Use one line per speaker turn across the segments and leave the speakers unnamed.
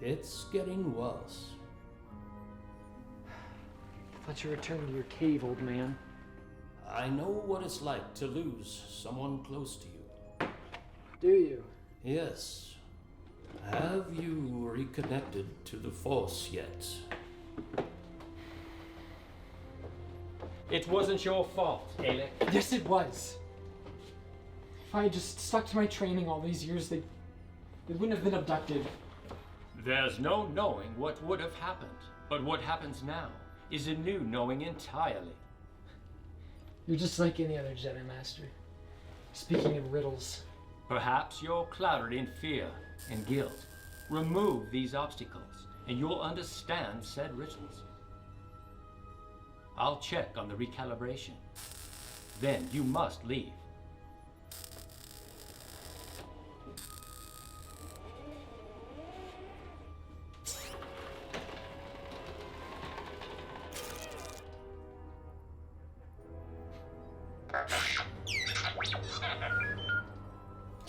It's getting worse.
Thought you returned to your cave, old man.
I know what it's like to lose someone close to you.
Do you?
Yes. Have you reconnected to the Force yet?
It wasn't your fault, Alec.
Yes, it was. If I had just stuck to my training all these years, they wouldn't have been abducted.
There's no knowing what would have happened, but what happens now is a new knowing entirely.
You're just like any other Jedi Master. Speaking of riddles.
Perhaps you're clouded in fear and guilt. Remove these obstacles, and you'll understand said riddles. I'll check on the recalibration. Then you must leave.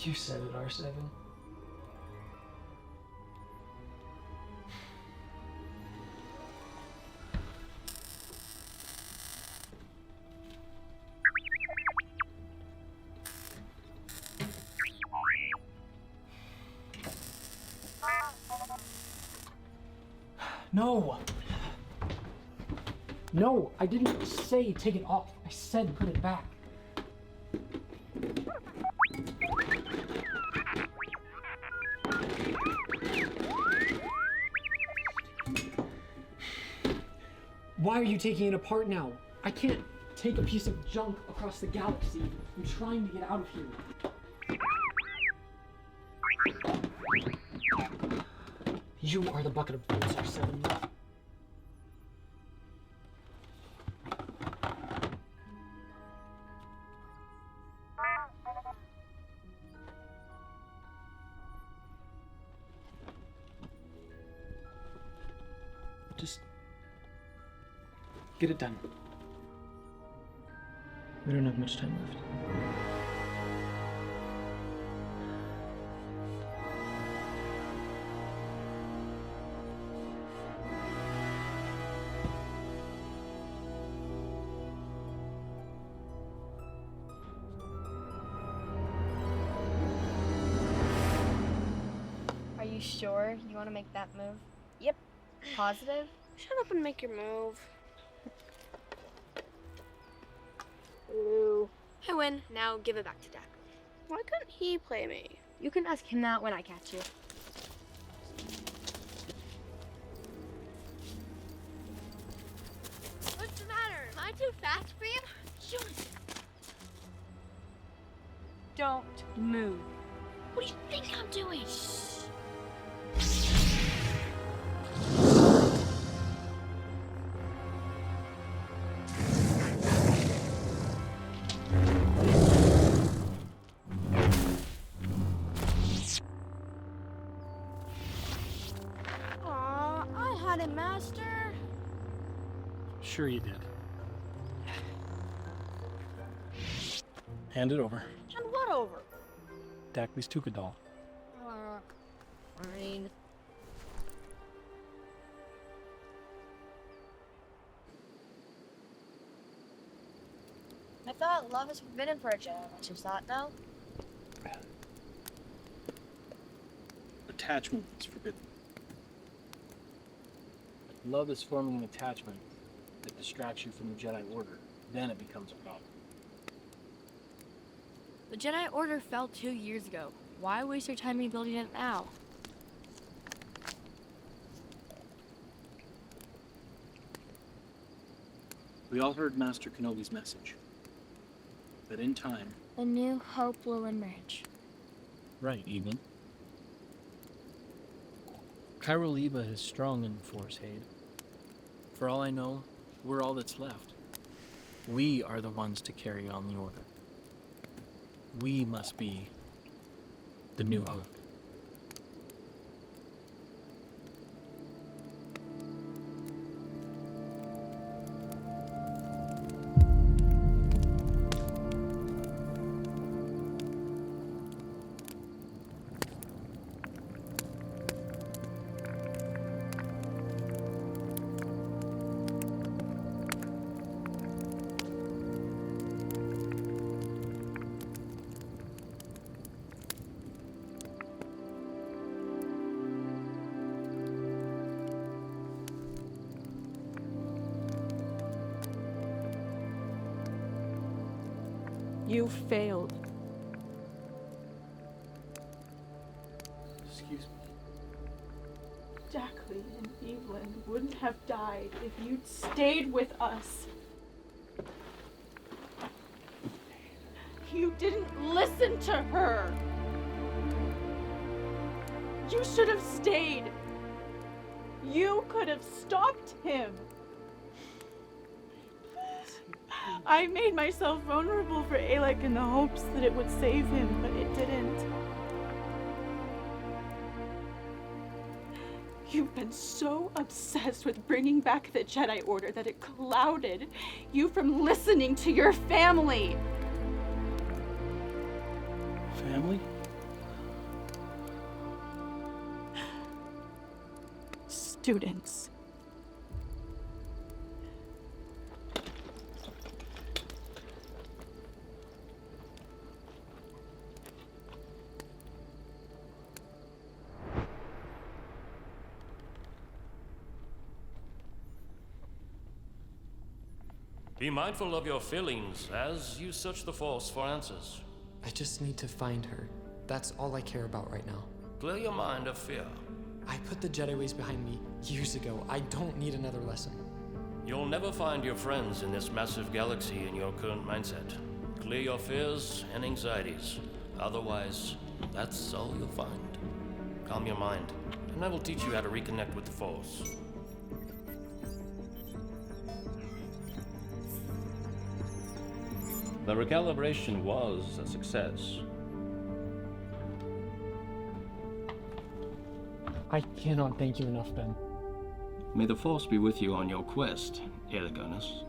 You said it, R7. No! No, I didn't say take it off. I said put it back. Why are you taking it apart now? I can't take a piece of junk across the galaxy. I'm trying to get out of here. You are the bucket of bolts, R7. Just get it done. We don't have much time left.
Are you sure you want to make that move?
Yep.
Positive?
Shut up and make your move. Blue. I win. Now give it back to Dak. Why couldn't he play me?
You can ask him that when I catch you.
What's the matter? Am I too fast for you? Shoot.
Don't move.
What do you think I'm doing? Aw, I had it, Master.
Sure you did. Hand it over.
And what over?
Dacley's Tukadal.
Fine.
I thought love is forbidden for a Jedi. What's your thought now?
Attachment is forbidden. Love is forming an attachment that distracts you from the Jedi Order. Then it becomes a problem.
The Jedi Order fell 2 years ago. Why waste your time rebuilding it now?
We all heard Master Kenobi's message. That in time...
A new hope will emerge.
Right, Egan. Kyrul-Eba is strong in the Force, Hayde. For all I know, we're all that's left. We are the ones to carry on the Order. We must be the new hope.
You failed.
Excuse me.
Jacqueline and Evelyn wouldn't have died if you'd stayed with us. You didn't listen to her. You should have stayed. You could have stopped him. I made myself vulnerable for Alec in the hopes that it would save him, but it didn't. You've been so obsessed with bringing back the Jedi Order that it clouded you from listening to your family.
Family?
Students.
Be mindful of your feelings as you search the Force for answers.
I just need to find her. That's all I care about right now.
Clear your mind of fear.
I put the Jedi ways behind me years ago. I don't need another lesson.
You'll never find your friends in this massive galaxy in your current mindset. Clear your fears and anxieties. Otherwise, that's all you'll find. Calm your mind, and I will teach you how to reconnect with the Force. The recalibration was a success.
I cannot thank you enough, Ben.
May the Force be with you on your quest, Elegonus.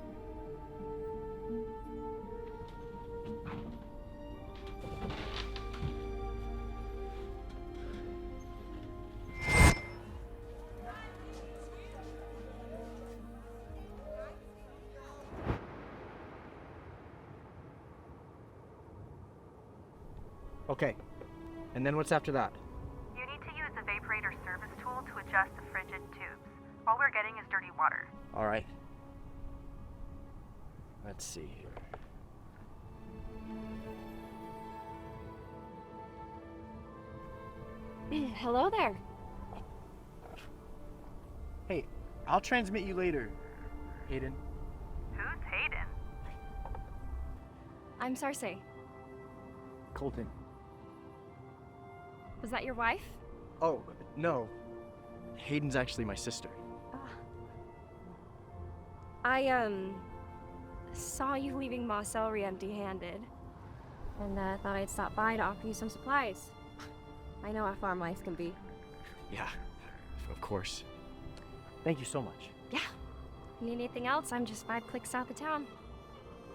Okay, and then what's after that?
You need to use the Vaporator service tool to adjust the frigid tubes. All we're getting is dirty water.
Alright. Let's see here.
Hello there.
Hey, I'll transmit you later, Hayden.
Who's Hayden?
I'm Sarsei.
Colton.
Was that your wife?
Oh, no. Hayden's actually my sister.
I, saw you leaving Mos Elry empty-handed. And, thought I'd stop by to offer you some supplies. I know how farm life can be.
Yeah, of course. Thank you so much.
Yeah. Need anything else? I'm just 5 clicks south of town.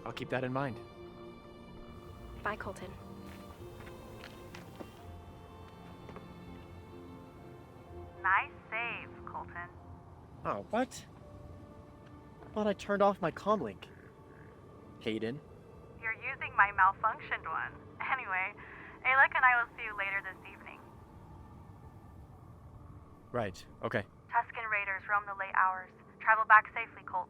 I'll keep that in mind.
Bye, Colton.
Nice save, Colton.
Oh, what? I thought I turned off my comlink. Hayden?
You're using my malfunctioned one. Anyway, Alec and I will see you later this evening.
Right, okay.
Tusken Raiders roam the late hours. Travel back safely, Colt.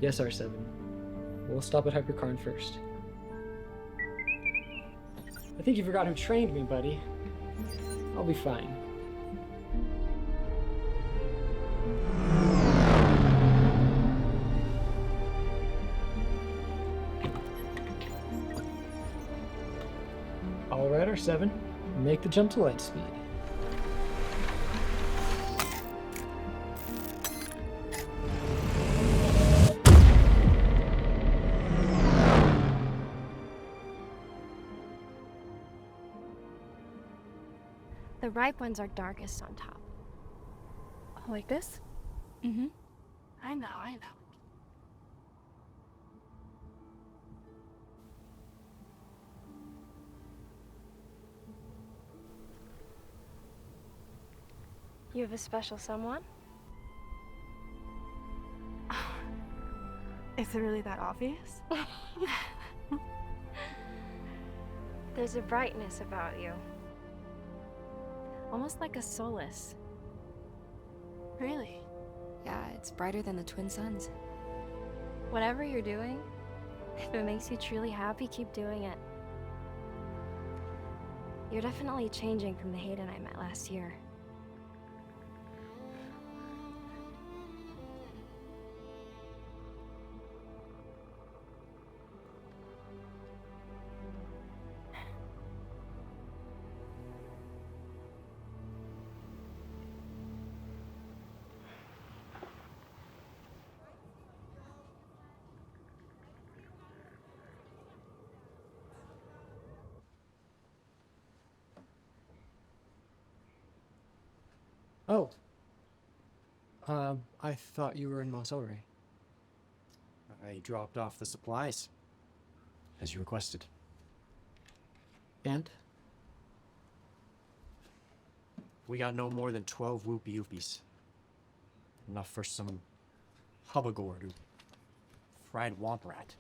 Yes, R7. We'll stop at Hyperkarn first. I think you forgot who trained me, buddy. I'll be fine. All right, R7. Make the jump to light speed.
The ripe ones are darkest on top. Like this?
Mm-hmm.
I know. You have a special someone?
Is it really that obvious?
There's a brightness about you. Almost like a solace.
Really?
Yeah, it's brighter than the twin suns. Whatever you're doing, if it makes you truly happy, keep doing it. You're definitely changing from the Hayden I met last year.
Oh. I thought you were in Mos Elrey.
I dropped off the supplies, as you requested.
And?
We got no more than 12 whoopie oopies. Enough for some hubbagord or fried womp rat.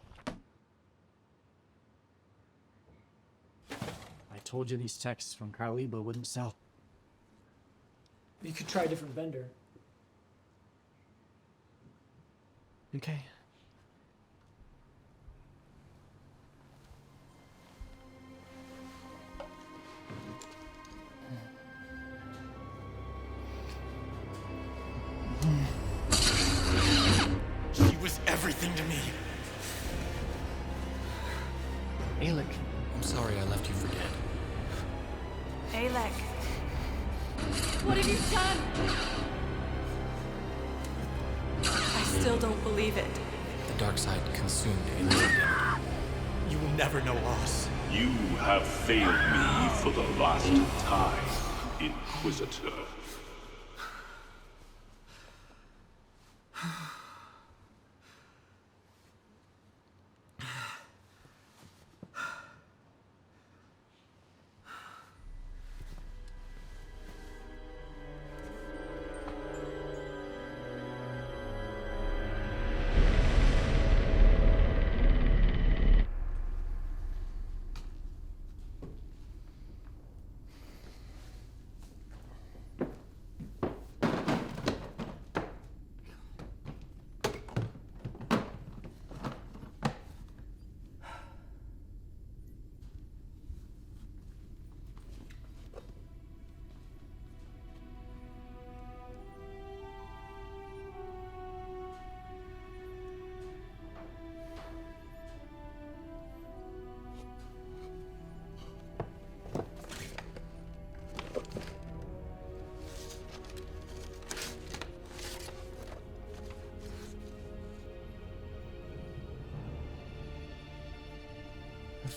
I told you these texts from Kyrul-Eba wouldn't sell.
You could try a different vendor.
Okay. She was everything to me.
Alec.
I'm sorry I left you for dead.
Alec. What have you done? I still don't believe it.
The dark side consumed Alec's identity.
You will never know us.
You have failed me for the last time, Inquisitor.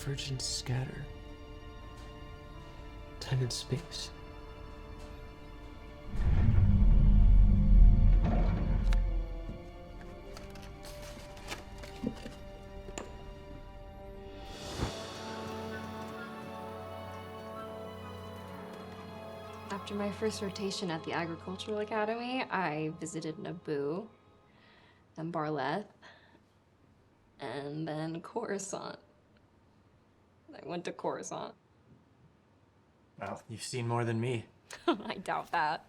Vergence Scatter. Time and space.
After my first rotation at the Agricultural Academy, I visited Naboo, then Barleth, and then Coruscant. I went to Coruscant.
Well, you've seen more than me.
I doubt that.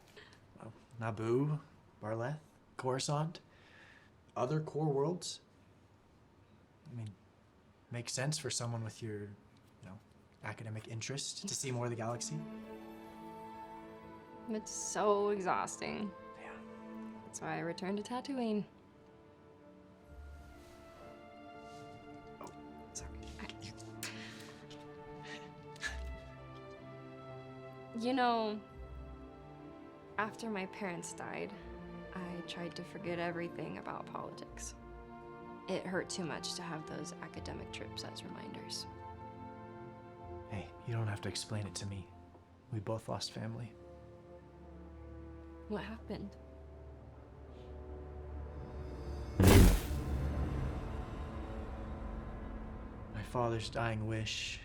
Well, Naboo, Barleth, Coruscant, other core worlds. I mean, makes sense for someone with your, academic interest to see more of the galaxy.
It's so exhausting.
Yeah.
That's why I returned to Tatooine.
Oh, sorry.
You know, after my parents died, I tried to forget everything about politics. It hurt too much to have those academic trips as reminders.
Hey, you don't have to explain it to me. We both lost family.
What happened?
My father's dying wish.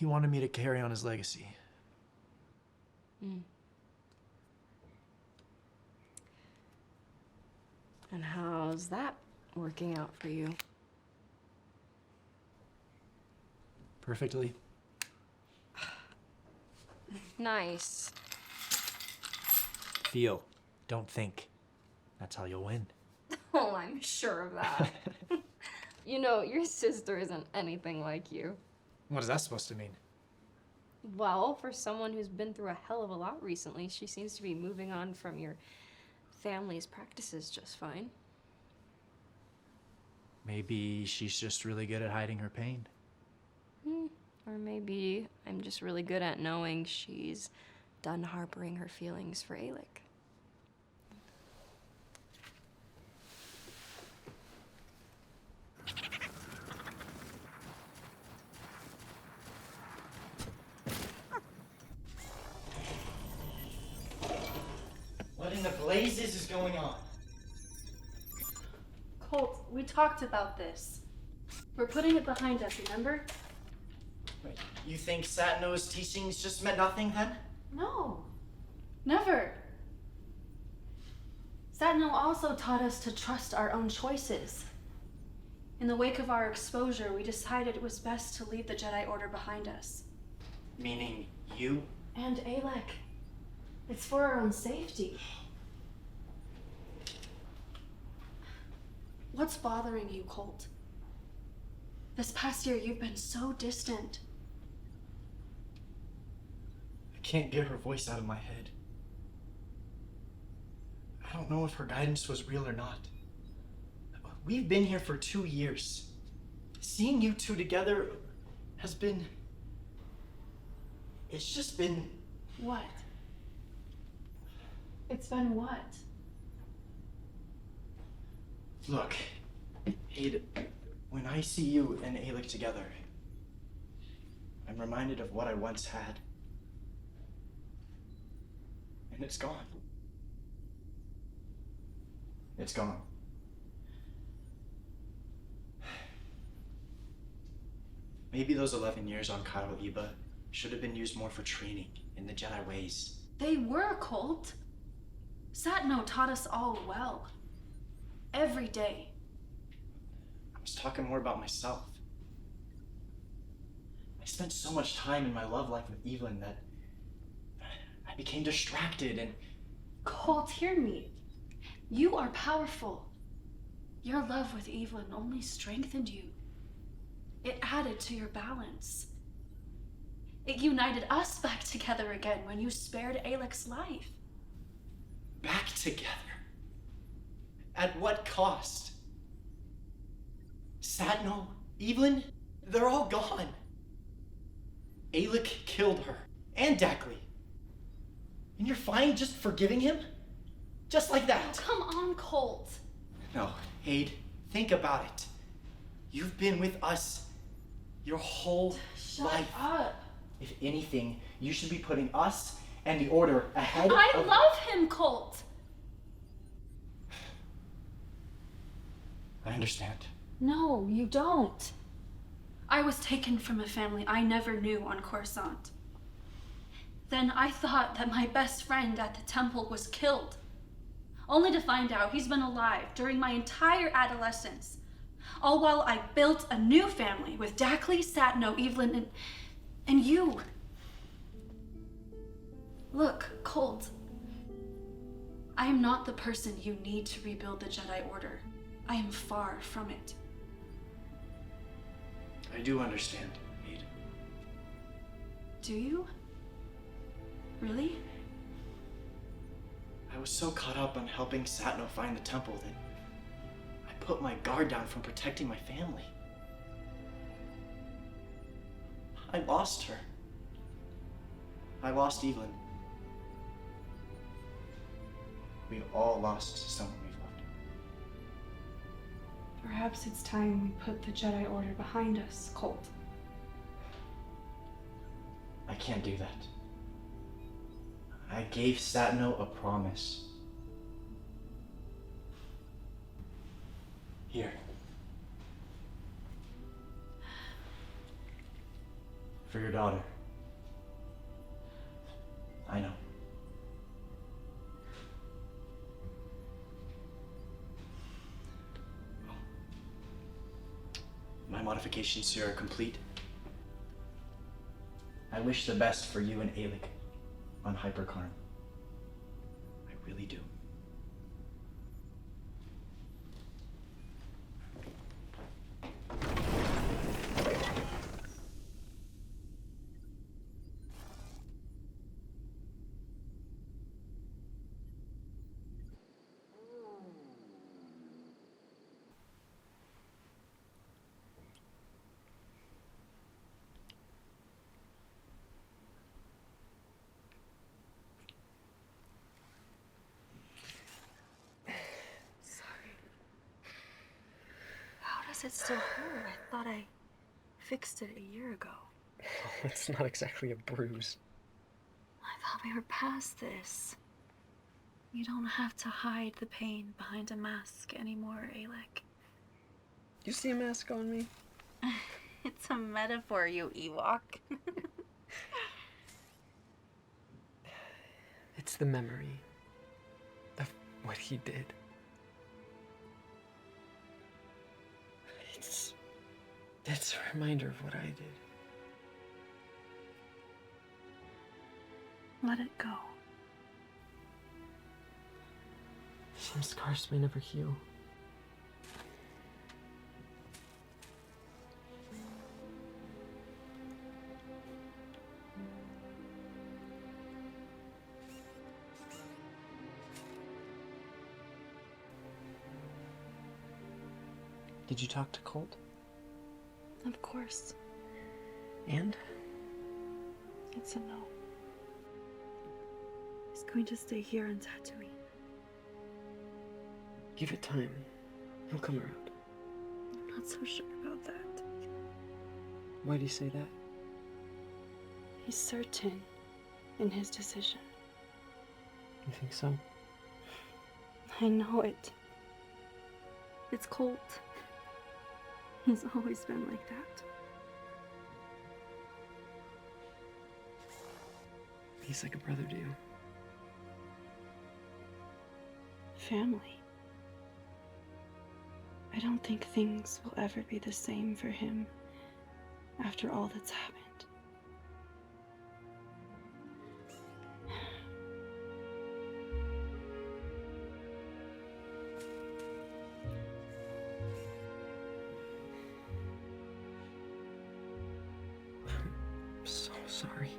he wanted me to carry on his legacy.
And how's that working out for you?
Perfectly.
Nice.
Feel. Don't think. That's how you'll win.
Oh, I'm sure of that. You know, your sister isn't anything like you.
What is that supposed to mean?
Well, for someone who's been through a hell of a lot recently, she seems to be moving on from your family's practices just fine.
Maybe she's just really good at hiding her pain.
Or maybe I'm just really good at knowing she's done harboring her feelings for Alec.
What in the blazes is going on?
Kolt, we talked about this. We're putting it behind us, remember?
Wait, you think Satno's teachings just meant nothing then?
No. Never. Satno also taught us to trust our own choices. In the wake of our exposure, we decided it was best to leave the Jedi Order behind us.
Meaning you?
And Alec. It's for our own safety. What's bothering you, Kolt? This past year, you've been so distant.
I can't get her voice out of my head. I don't know if her guidance was real or not. We've been here for 2 years. Seeing you two together has been... It's just been...
What? It's been what?
Look, Hayden, when I see you and Alec together, I'm reminded of what I once had. And it's gone. It's gone. Maybe those 11 years on Kyrul-Eba should have been used more for training in the Jedi ways.
They were, Kolt. Satno taught us all well. Every day.
I was talking more about myself. I spent so much time in my love life with Evelyn that I became distracted and...
Kolt, hear me. You are powerful. Your love with Evelyn only strengthened you. It added to your balance. It united us back together again when you spared Alec's life.
Back together? At what cost? Satno, Evelyn, they're all gone. Alec killed her, and Dackley. And you're fine just forgiving him? Just like that?
Oh, come on, Kolt.
No, Hayde, think about it. You've been with us your whole life.
Shut up.
If anything, you should be putting us and the Order ahead of...
I love him, Kolt.
I understand.
No, you don't. I was taken from a family I never knew on Coruscant. Then I thought that my best friend at the temple was killed, only to find out he's been alive during my entire adolescence, all while I built a new family with Dackley, Satno, Evelyn, and you. Look, Kolt, I am not the person you need to rebuild the Jedi Order. I am far from it.
I do understand, Hayde.
Do you? Really?
I was so caught up on helping Satno find the temple that I put my guard down from protecting my family. I lost her. I lost Evelyn. We've all lost someone we've loved.
Perhaps it's time we put the Jedi Order behind us, Kolt.
I can't do that. I gave Satno a promise. Here. For your daughter. I know. My modifications here are complete. I wish the best for you and Alec on Hyperkarn. I really do.
It still hurt. I thought I fixed it a year ago.
It's not exactly a bruise.
I thought we were past this. You don't have to hide the pain behind a mask anymore, Alec.
You see a mask on me?
It's a metaphor, you Ewok.
It's the memory of what he did. It's a reminder of what I did.
Let it go.
Some scars may never heal. Did you talk to Kolt?
Of course.
And?
It's a no. He's going to stay here in Tatooine.
Give it time. He'll come around.
I'm not so sure about that.
Why do you say that?
He's certain in his decision.
You think so?
I know it. It's Kolt. He's always been like that.
He's like a brother to you.
Family. I don't think things will ever be the same for him after all that's happened.
Sorry.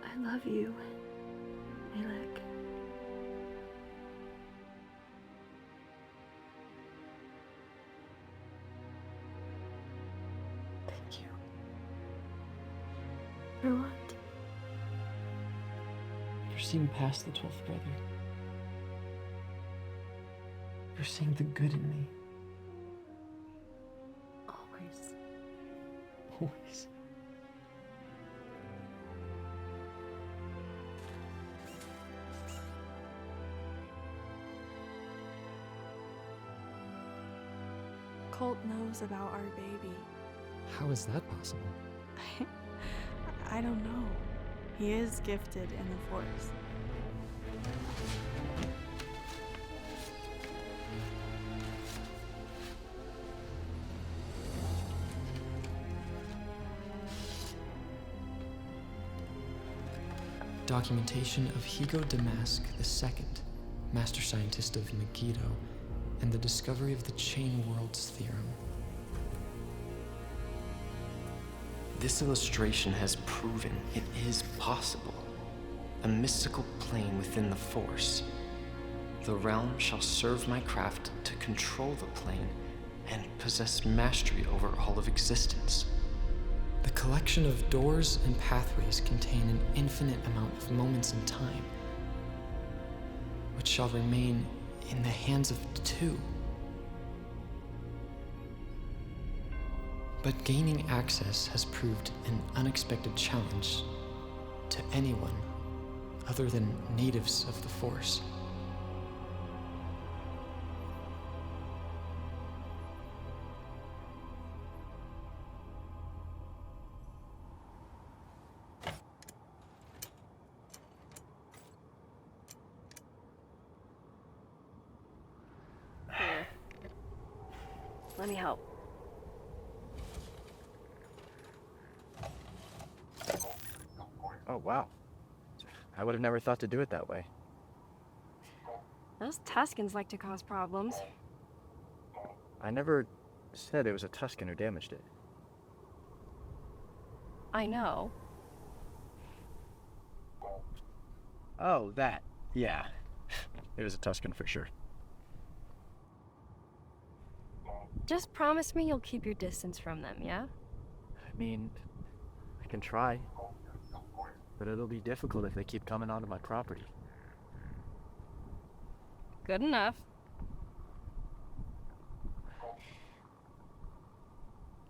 I love you, Alec.
Thank you.
For what?
You're seeing past the 12th brother. You're seeing the good in me. Always.
Kolt knows about our baby.
How is that possible?
I don't know. He is gifted in the Force.
Documentation of Hego Damask the II, Master Scientist of Megiddo, and the discovery of the Chain Worlds Theorem.
This illustration has proven it is possible. A mystical plane within the Force. The realm shall serve my craft to control the plane and possess mastery over all of existence.
The collection of doors and pathways contain an infinite amount of moments in time, which shall remain in the hands of two. But gaining access has proved an unexpected challenge to anyone other than natives of the Force.
Let me help.
Oh, wow. I would have never thought to do it that way.
Those Tuskens like to cause problems.
I never said it was a Tusken who damaged it.
I know.
Oh, that. Yeah. It was a Tusken for sure.
Just promise me you'll keep your distance from them, yeah?
I mean, I can try. But it'll be difficult if they keep coming onto my property.
Good enough.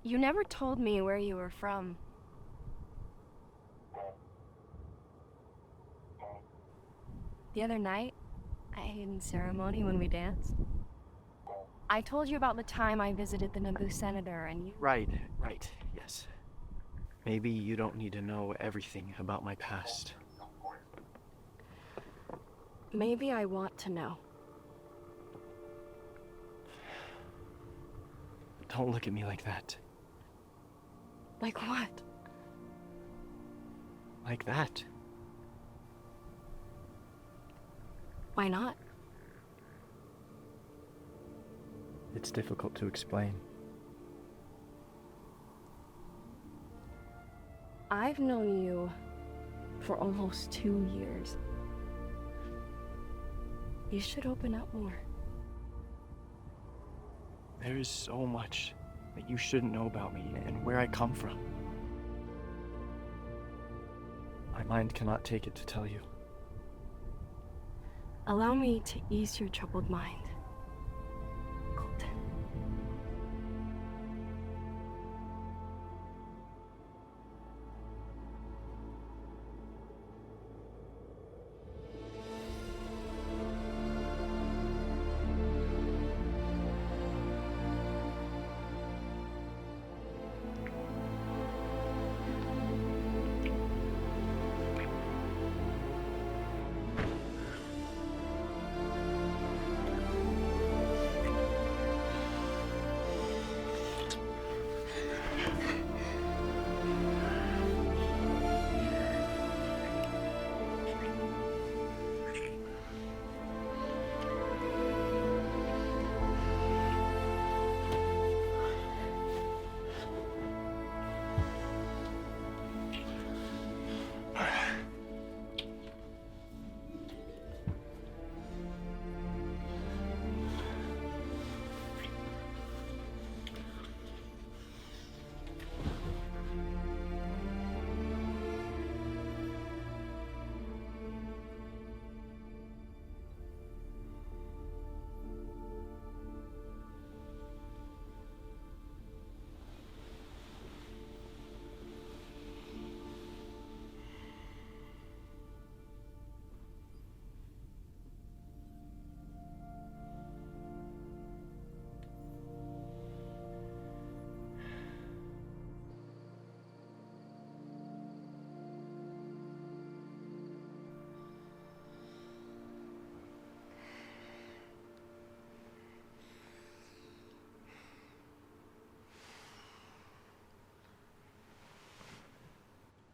You never told me where you were from. The other night, at Hayden's ceremony when we danced, I told you about the time I visited the Naboo senator and you...
Right, yes. Maybe you don't need to know everything about my past.
Maybe I want to know.
Don't look at me like that.
Like what?
Like that.
Why not?
It's difficult to explain.
I've known you for almost 2 years. You should open up more.
There is so much that you shouldn't know about me and where I come from. My mind cannot take it to tell you.
Allow me to ease your troubled mind.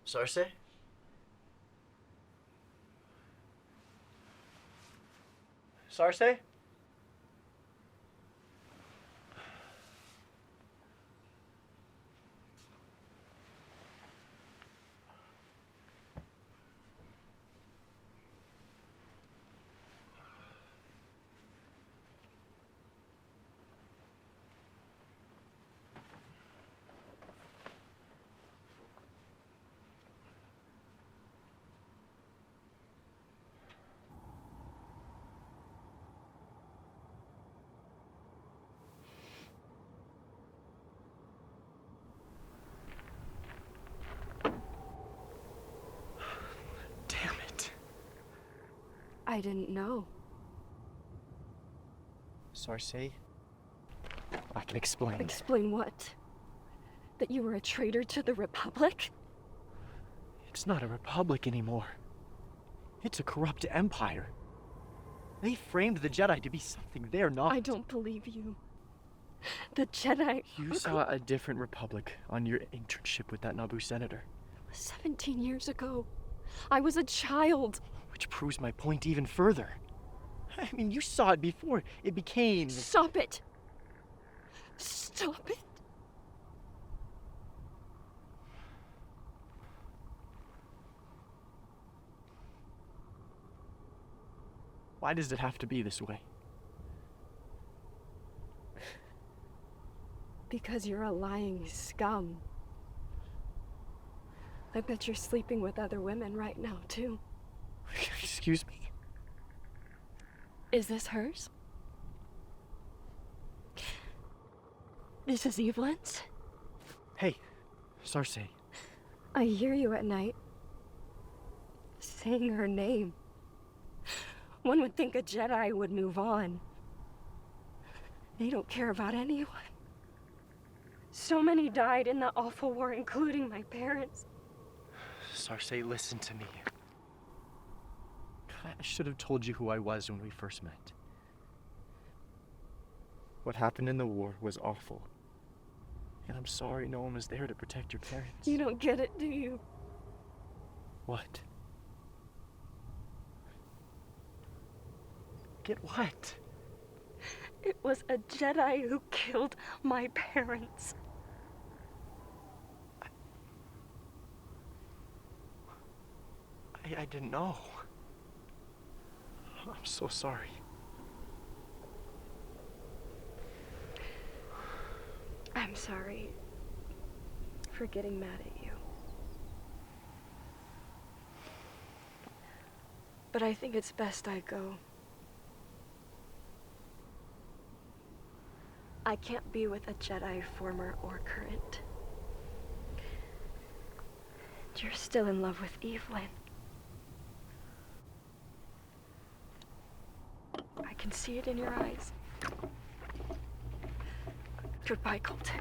Sarsei? Sarsei?
I didn't know.
Sarsei, I can explain.
Explain what? That you were a traitor to the Republic?
It's not a republic anymore. It's a corrupt empire. They framed the Jedi to be something they're not.
I don't believe you.
The Jedi.
You saw a different republic on your internship with that Naboo senator.
17 years ago. I was a child.
Which proves my point even further. I mean, you saw it before it became...
Stop it! Stop it!
Why does it have to be this way?
Because you're a lying scum. I bet you're sleeping with other women right now, too.
Excuse me?
Is this hers? This is Evelyn's?
Hey, Sarsei.
I hear you at night. Saying her name. One would think a Jedi would move on. They don't care about anyone. So many died in that awful war, including my parents.
Sarsei, listen to me. I should have told you who I was when we first met. What happened in the war was awful. And I'm sorry no one was there to protect your parents.
You don't get it, do you?
What? Get what?
It was a Jedi who killed my parents.
I didn't know. I'm so sorry.
I'm sorry for getting mad at you. But I think it's best I go. I can't be with a Jedi, former or current. You're still in love with Evelyn. I can see it in your eyes. Goodbye, Colton.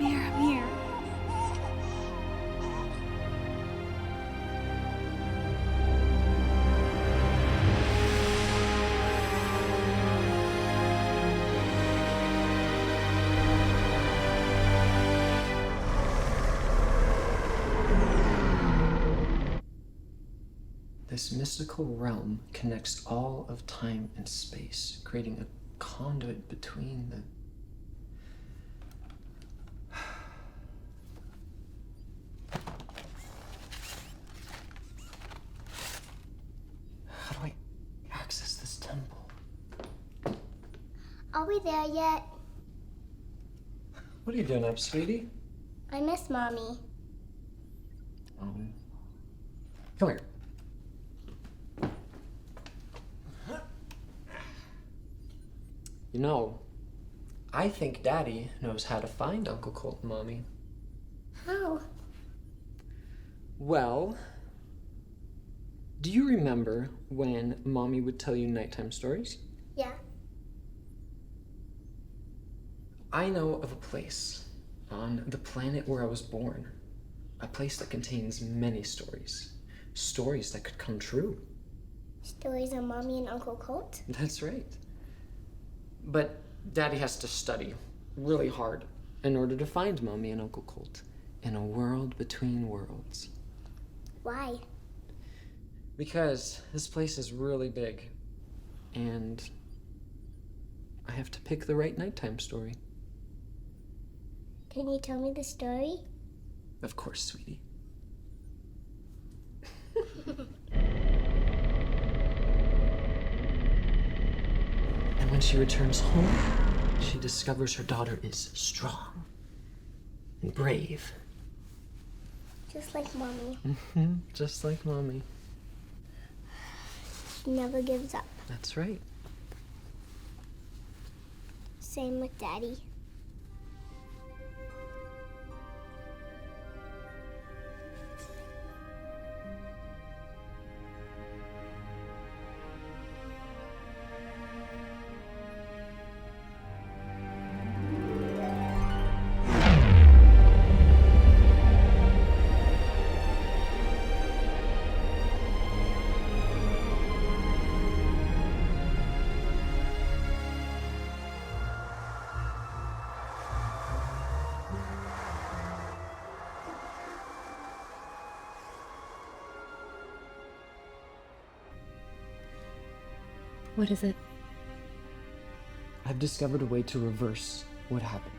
Miramir.
This mystical realm connects all of time and space, creating a conduit between the... How do I access this temple?
Are we there yet?
What are you doing up, sweetie?
I miss Mommy.
Come here. You know, I think Daddy knows how to find Uncle Kolt and Mommy.
How?
Well, do you remember when Mommy would tell you nighttime stories?
Yeah.
I know of a place on the planet where I was born. A place that contains many stories. Stories that could come true.
Stories of Mommy and Uncle Kolt?
That's right. But Daddy has to study really hard in order to find Mommy and Uncle Kolt in a world between worlds.
Why?
Because this place is really big, and I have to pick the right nighttime story.
Can you tell me the story?
Of course, sweetie. And when she returns home, she discovers her daughter is strong and brave.
Just like Mommy.
Just like Mommy.
She never gives up.
That's right.
Same with Daddy.
What is it?
I've discovered a way to reverse what happened.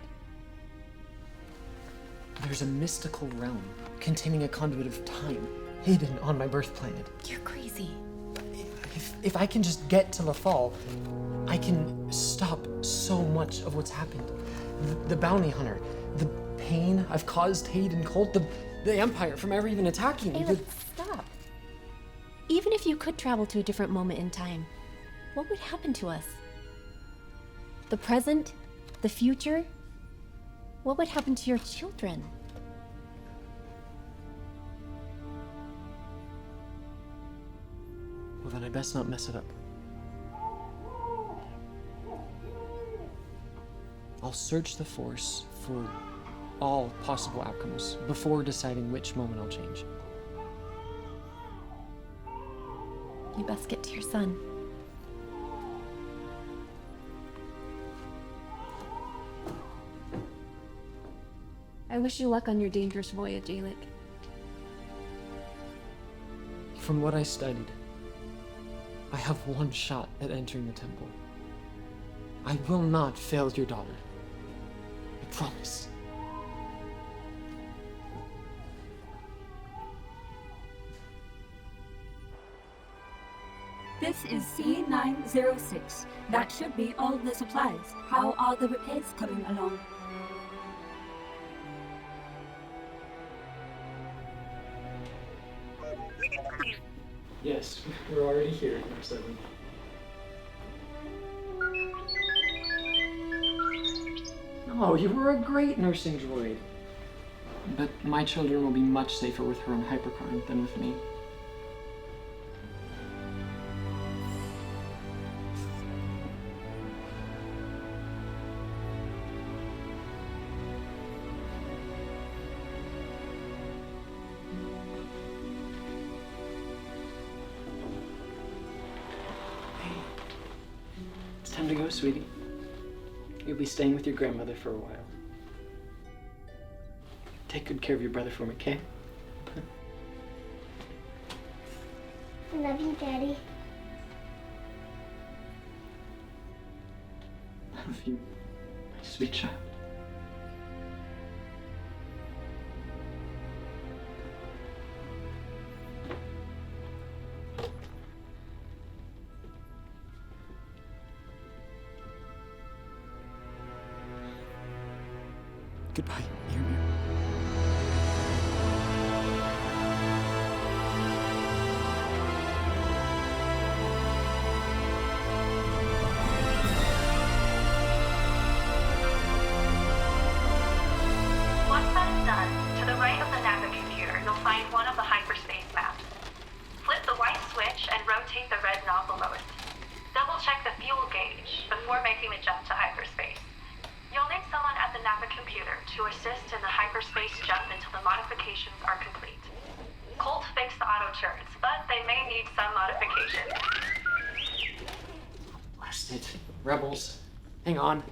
There's a mystical realm containing a conduit of time hidden on my birth planet.
You're crazy.
If I can just get to Lafal, I can stop so much of what's happened. The bounty hunter, the pain I've caused Hayden Colt, the Empire from ever even attacking me.
Hey, stop. Even if you could travel to a different moment in time, what would happen to us? The present? The future? What would happen to your children?
Well, then I best not mess it up. I'll search the Force for all possible outcomes before deciding which moment I'll change.
You best get to your son. I wish you luck on your dangerous voyage, Alec.
From what I studied, I have one shot at entering the temple. I will not fail your daughter. I promise.
This is C906. That should be all the supplies. How are the repairs coming along?
Yes, we're already here, number 7. Oh, you were a great nursing droid. But my children will be much safer with her on Hyperkarn than with me. It's time to go, sweetie. You'll be staying with your grandmother for a while. Take good care of your brother for me, okay?
I love you, Daddy.
I love you, my sweet child. Goodbye, Miramir.
locate the red nozzle below it. Double-check the fuel gauge before making the jump to hyperspace. You'll need someone at the Napa computer to assist in the hyperspace jump until the modifications are complete. Kolt fixed the auto turrets, but they may need some modification.
Blast it. Rebels. Hang on.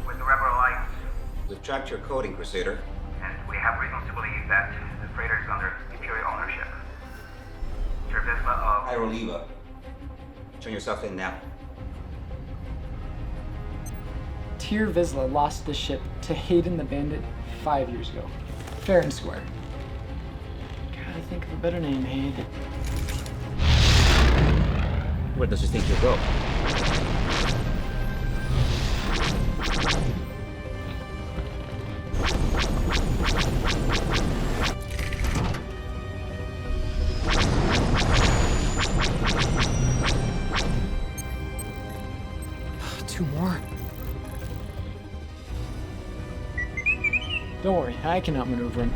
With the Rebel Alliance.
We've tracked your coding, Crusader.
And we have reasons to believe that the freighter is under Imperial ownership. Tervisla of
Kyrul-Eba. Turn yourself in now.
Tyr Vizsla lost the ship to Hayden the Bandit 5 years ago. Fair and square. Gotta think of a better name, Hayden.
Where does he think you'll go?
Two more.
Don't worry, I can outmaneuver him.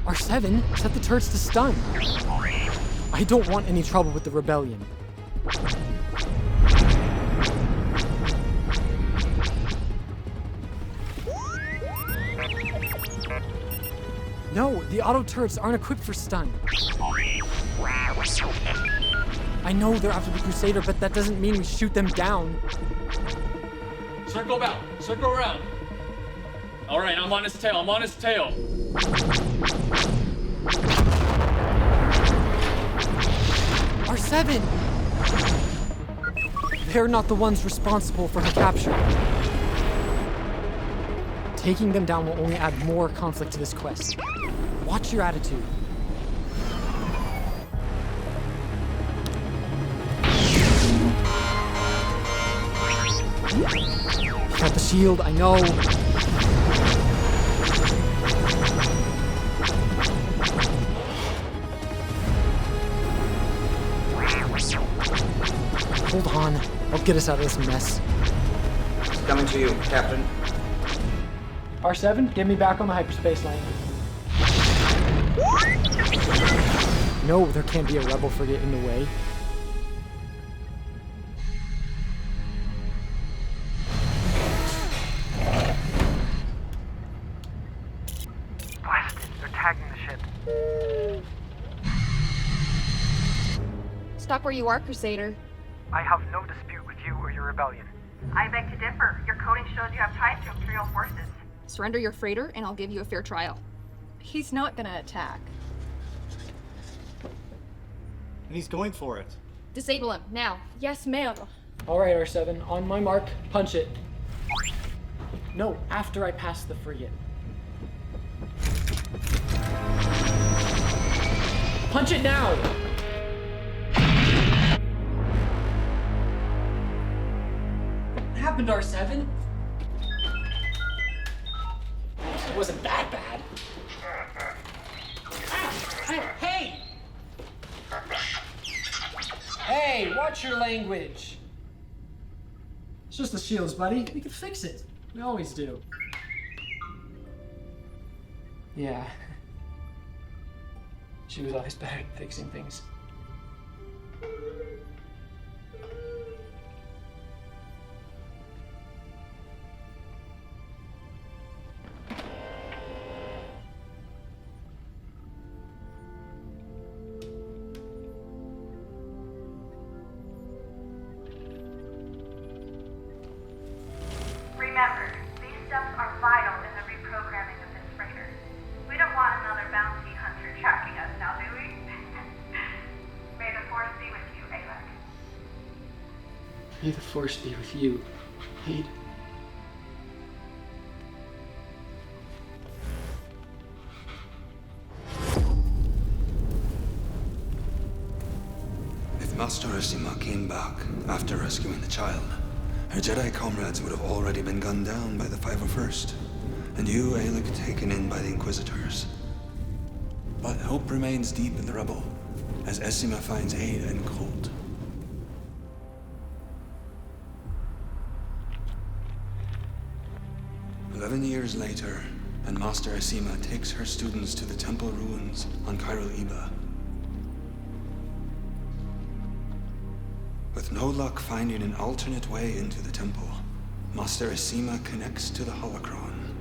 R7, set the turrets to stun. I don't want any trouble with the rebellion. No, the auto turrets aren't equipped for stun. I know they're after the Crusader, but that doesn't mean we shoot them down.
Circle back, circle around. All right, I'm on his tail, I'm on his tail.
R7! They're not the ones responsible for her capture. Taking them down will only add more conflict to this quest. Watch your attitude. Got the shield, I know. Hold on, I'll get us out of this mess.
Coming to you, Captain.
R7, get me back on the hyperspace lane.
No, there can't be a rebel frigate in the way.
Blasted, they're tagging the ship.
Stop where you are, Crusader.
I have no dispute with you or your rebellion.
I beg to differ. Your coding shows you have ties to Imperial forces.
Surrender your freighter, and I'll give you a fair trial.
He's not gonna attack.
And he's going for it.
Disable him, now.
Yes, ma'am.
Alright, R7, on my mark, punch it. No, after I pass the frigate. Punch it now! What happened, R7? It wasn't that bad. Hey! Hey, watch your language! It's just the shields, buddy. We can fix it. We always do. Yeah. She was always better at fixing things.
Remember, these steps are vital in the reprogramming of this freighter. We don't want another bounty hunter tracking us now, do we? May the Force be with you, Alec.
May the Force be with you, Hayden.
If Master Isima came back after rescuing the child, her
Her Jedi comrades would have already been gunned down by the 501st, and you, Alec, taken in by the Inquisitors. But hope remains deep in the Rebel, as Essima finds aid in Kolt. "11 years later, and Master Essima takes her students to the temple ruins on Kyrul-Eba. With no luck finding an alternate way into the temple, Master Essima connects to the Holocron.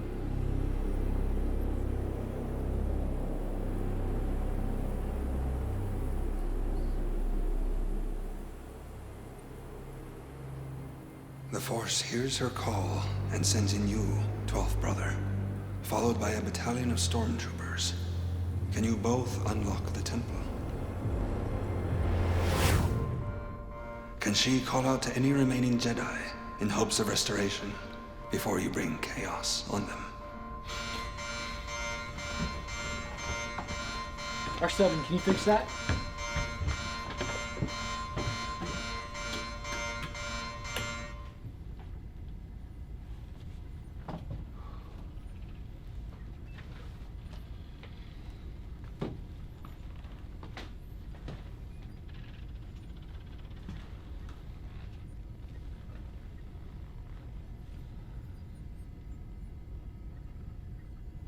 The Force hears her call and sends in you, 12th brother, followed by a battalion of stormtroopers. Can you both unlock the temple? Can she call out to any remaining Jedi in hopes of restoration before you bring chaos on them?
R7, can you fix that?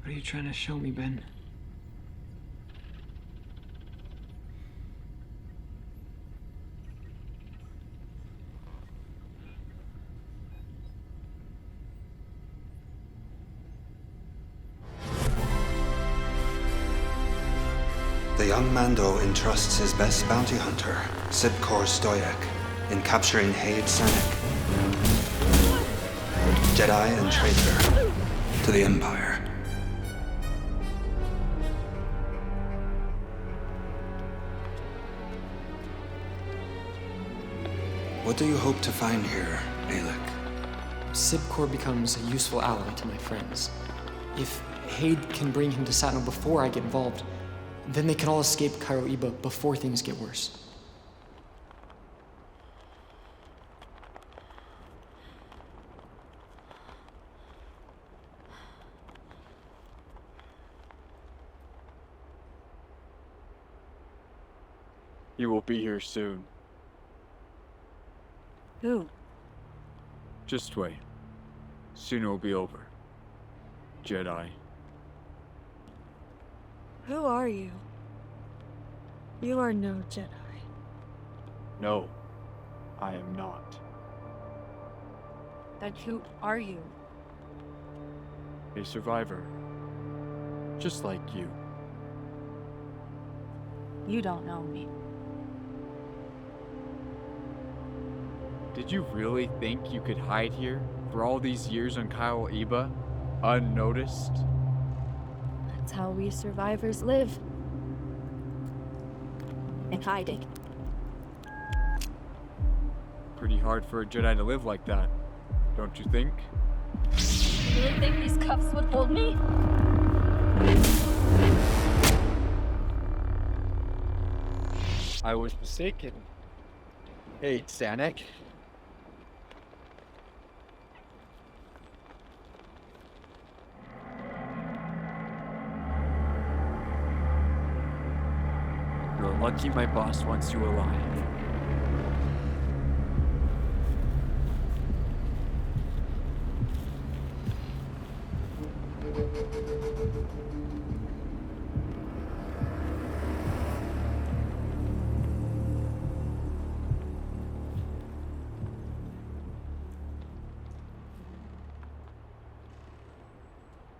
What are you trying to show me, Ben?
The young Mando entrusts his best bounty hunter, Sibkor Stoyek, in capturing Hyde Sanik, Jedi and traitor to the Empire. What do you hope to find here, Alec?
Sibkor becomes a useful ally to my friends. If Hyde can bring him to Satno before I get involved, then they can all escape Kyrul-Eba before things get worse.
He will be here soon.
Who?
Just wait. Soon it will be over. Jedi.
Who are you? You are no Jedi.
No, I am not.
Then who are you?
A survivor. Just like you.
You don't know me.
Did you really think you could hide here for all these years on Kyrul-Eba, unnoticed?
That's how we survivors live. In hiding.
Pretty hard for a Jedi to live like that, don't you think?
You really think these cuffs would hold me?
I was mistaken. Hey, Sanik. You're lucky my boss wants you alive.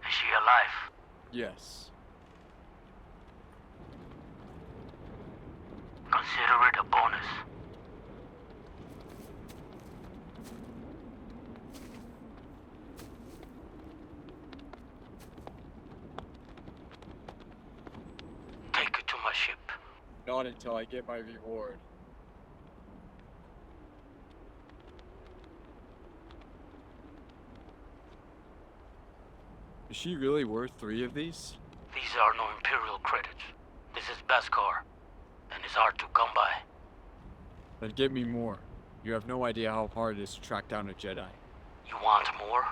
Is she alive?
Yes.
Consider it a bonus. Take her to my ship.
Not until I get my reward. Is she really worth 3 of these?
These are no Imperial credits. This is Beskar, and it's hard to come by.
Then get me more. You have no idea how hard it is to track down a Jedi.
You want more?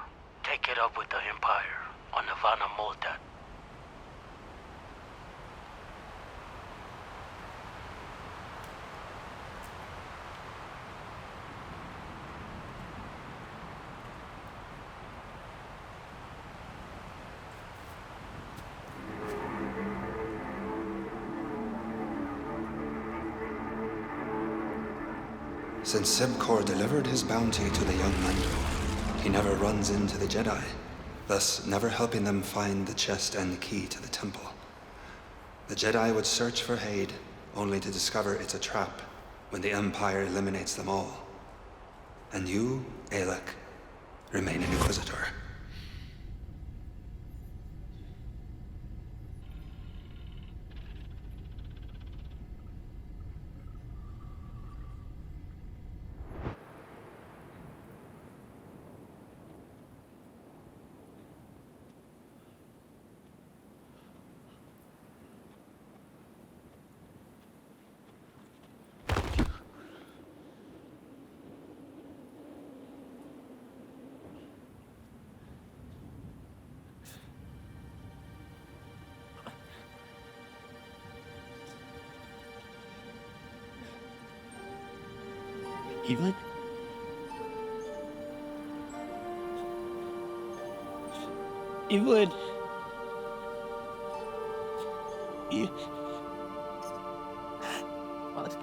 Take it up with the Empire on Navana Motat.
Since Sibkor delivered his bounty to the young Mando, he never runs into the Jedi, thus never helping them find the chest and the key to the temple. The Jedi would search for Hyde, only to discover it's a trap when the Empire eliminates them all. And you, Alec, remain an Inquisitor.
Evelyn? Evelyn! What?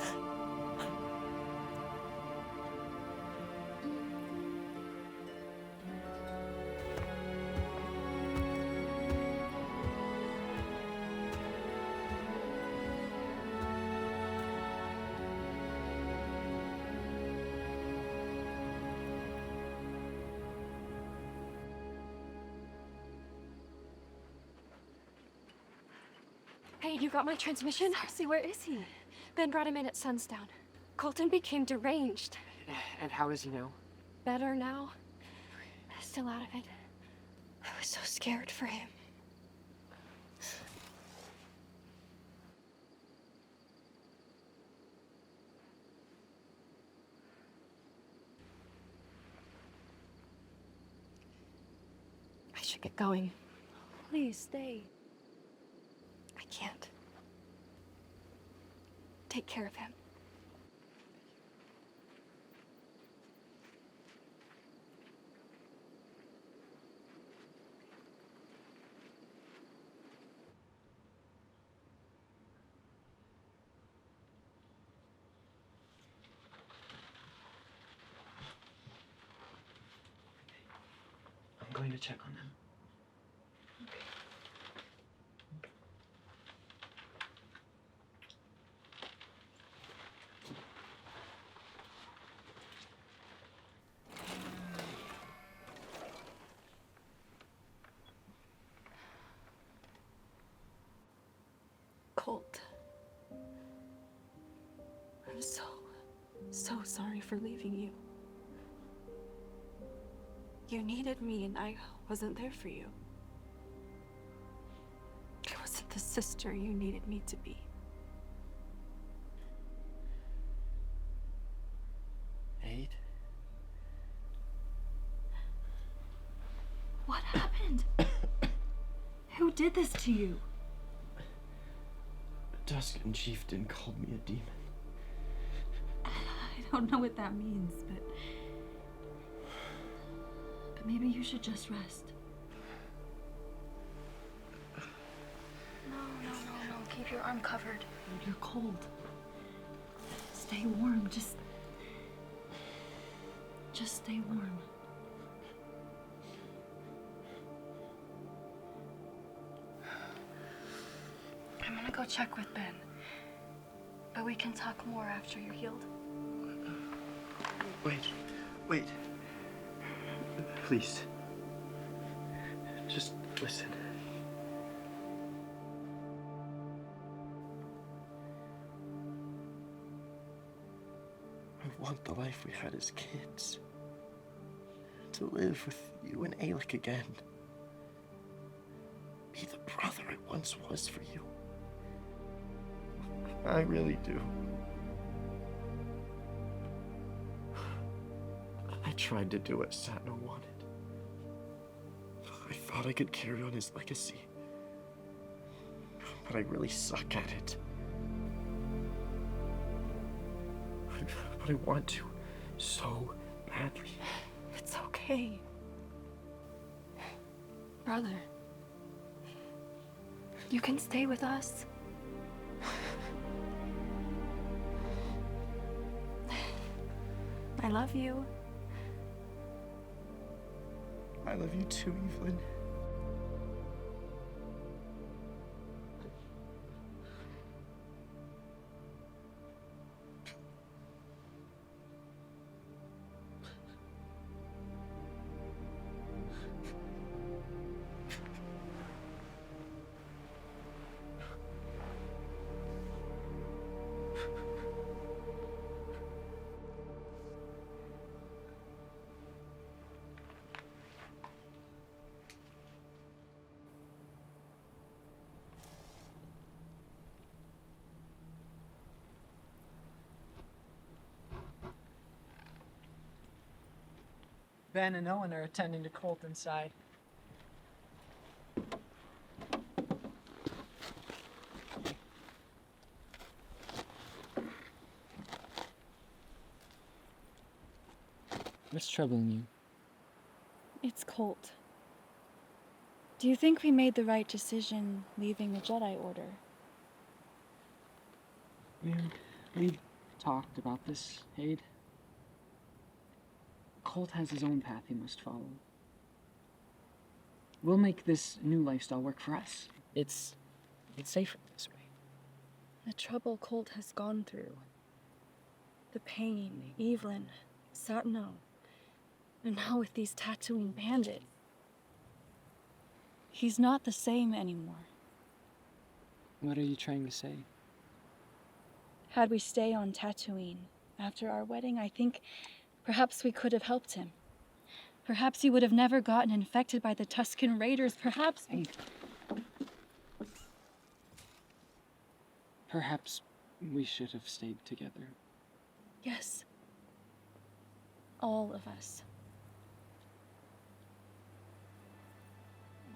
Hey, you got my transmission?
Sarsei, where is he?
Ben brought him in at sundown. Colton became deranged.
And how does he know?
Better now. Still out of it. I was so scared for him. I should get going.
Please stay.
I can't. Take care of him.
I'm going to check on them.
Colt. I'm so sorry for leaving you. You needed me and I wasn't there for you. I wasn't the sister you needed me to be.
Hyde?
What happened? Who did this to you?
Tusken Chieftain called me a demon.
I don't know what that means, but maybe you should just rest. No. Keep your arm covered. You're cold. Stay warm. Just stay warm. I'm gonna go check with Ben. But we can talk more after you're healed.
Wait. Please. Just listen. I want the life we had as kids. To live with you and Alec again. Be the brother I once was for you. I really do. tried to do what Satno wanted. I thought I could carry on his legacy. But I really suck at it. But I want to so badly.
It's okay. Brother, you can stay with us. I love you.
I love you too, Evelyn.
Ben and Owen are attending to Kolt inside.
What's troubling you?
It's Kolt. Do you think we made the right decision leaving the Jedi Order?
We've talked about this, Hayde. Kolt has his own path he must follow. We'll make this new lifestyle work for us.
It's safer this way.
The trouble Kolt has gone through. The pain, Evelyn, Satno, and now with these Tatooine bandits. He's not the same anymore.
What are you trying to say?
Had we stayed on Tatooine after our wedding, I think perhaps we could have helped him. Perhaps he would have never gotten infected by the Tusken Raiders. Perhaps...
Perhaps we should have stayed together.
Yes. All of us.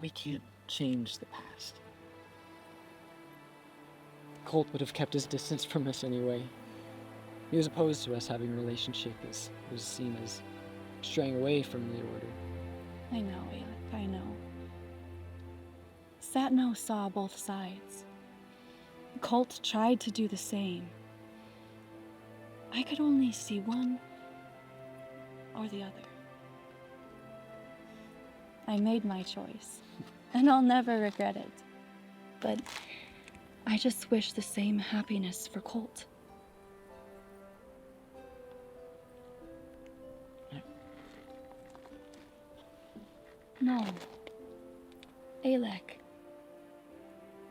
We can't change the past. Kolt would have kept his distance from us anyway. He was opposed to us having a relationship, as was seen as straying away from the Order.
I know, Alec, I know. Satno saw both sides. Kolt tried to do the same. I could only see one or the other. I made my choice, and I'll never regret it. But I just wish the same happiness for Kolt. No. Alec.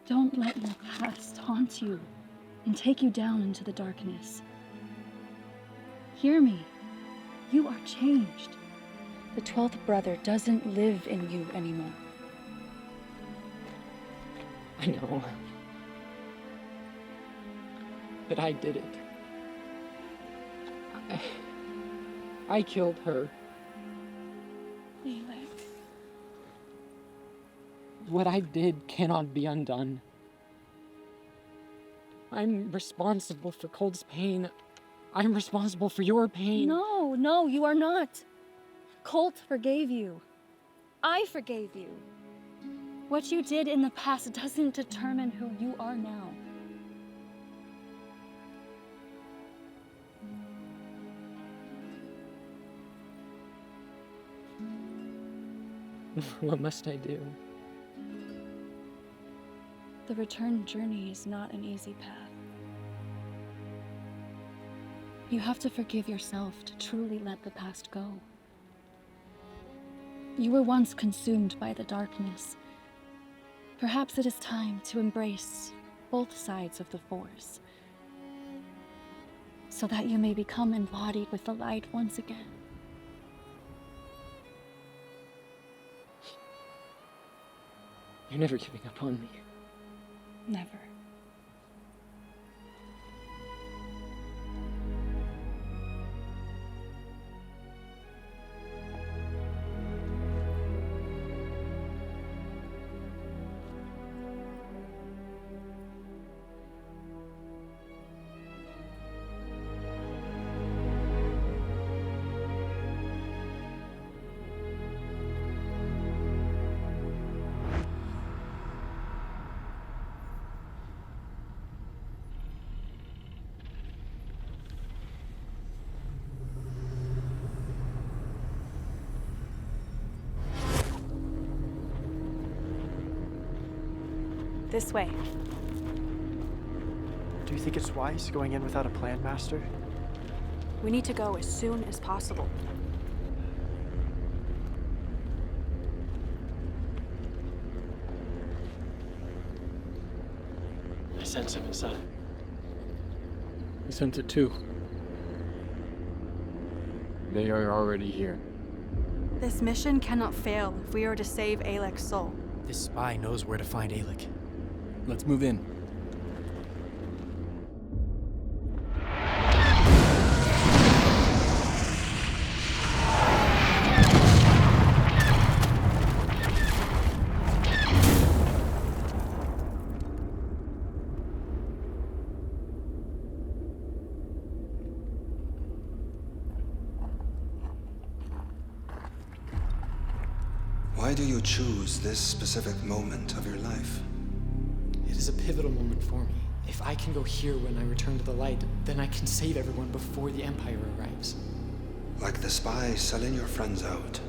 Don't let your past haunt you and take you down into the darkness. Hear me. You are changed. The 12th brother doesn't live in you anymore.
I know. But I did it. I killed her.
Alec.
What I did cannot be undone. I'm responsible for Kolt's pain. I'm responsible for your pain.
No, you are not. Kolt forgave you. I forgave you. What you did in the past doesn't determine who you are now.
What must I do?
The return journey is not an easy path. You have to forgive yourself to truly let the past go. You were once consumed by the darkness. Perhaps it is time to embrace both sides of the Force, so that you may become embodied with the light once again.
You're never giving up on me.
Never.
This way.
Do you think it's wise going in without a plan, Master?
We need to go as soon as possible.
I sense him inside.
I sent it too.
They are already here.
This mission cannot fail if we are to save Alek's soul.
This spy knows where to find Alek.
Let's move in.
Why do you choose this specific moment of your life?
It is a pivotal moment for me. If I can go here when I return to the light, then I can save everyone before the Empire arrives.
Like the spy selling your friends out,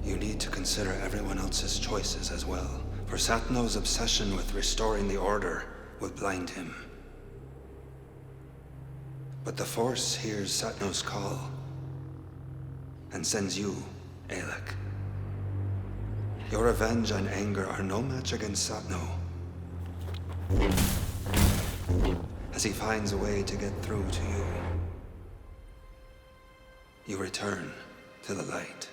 you need to consider everyone else's choices as well. For Satno's obsession with restoring the Order will blind him. But the Force hears Satno's call and sends you, Alek. Your revenge and anger are no match against Satno, as he finds a way to get through to you. You return to the light.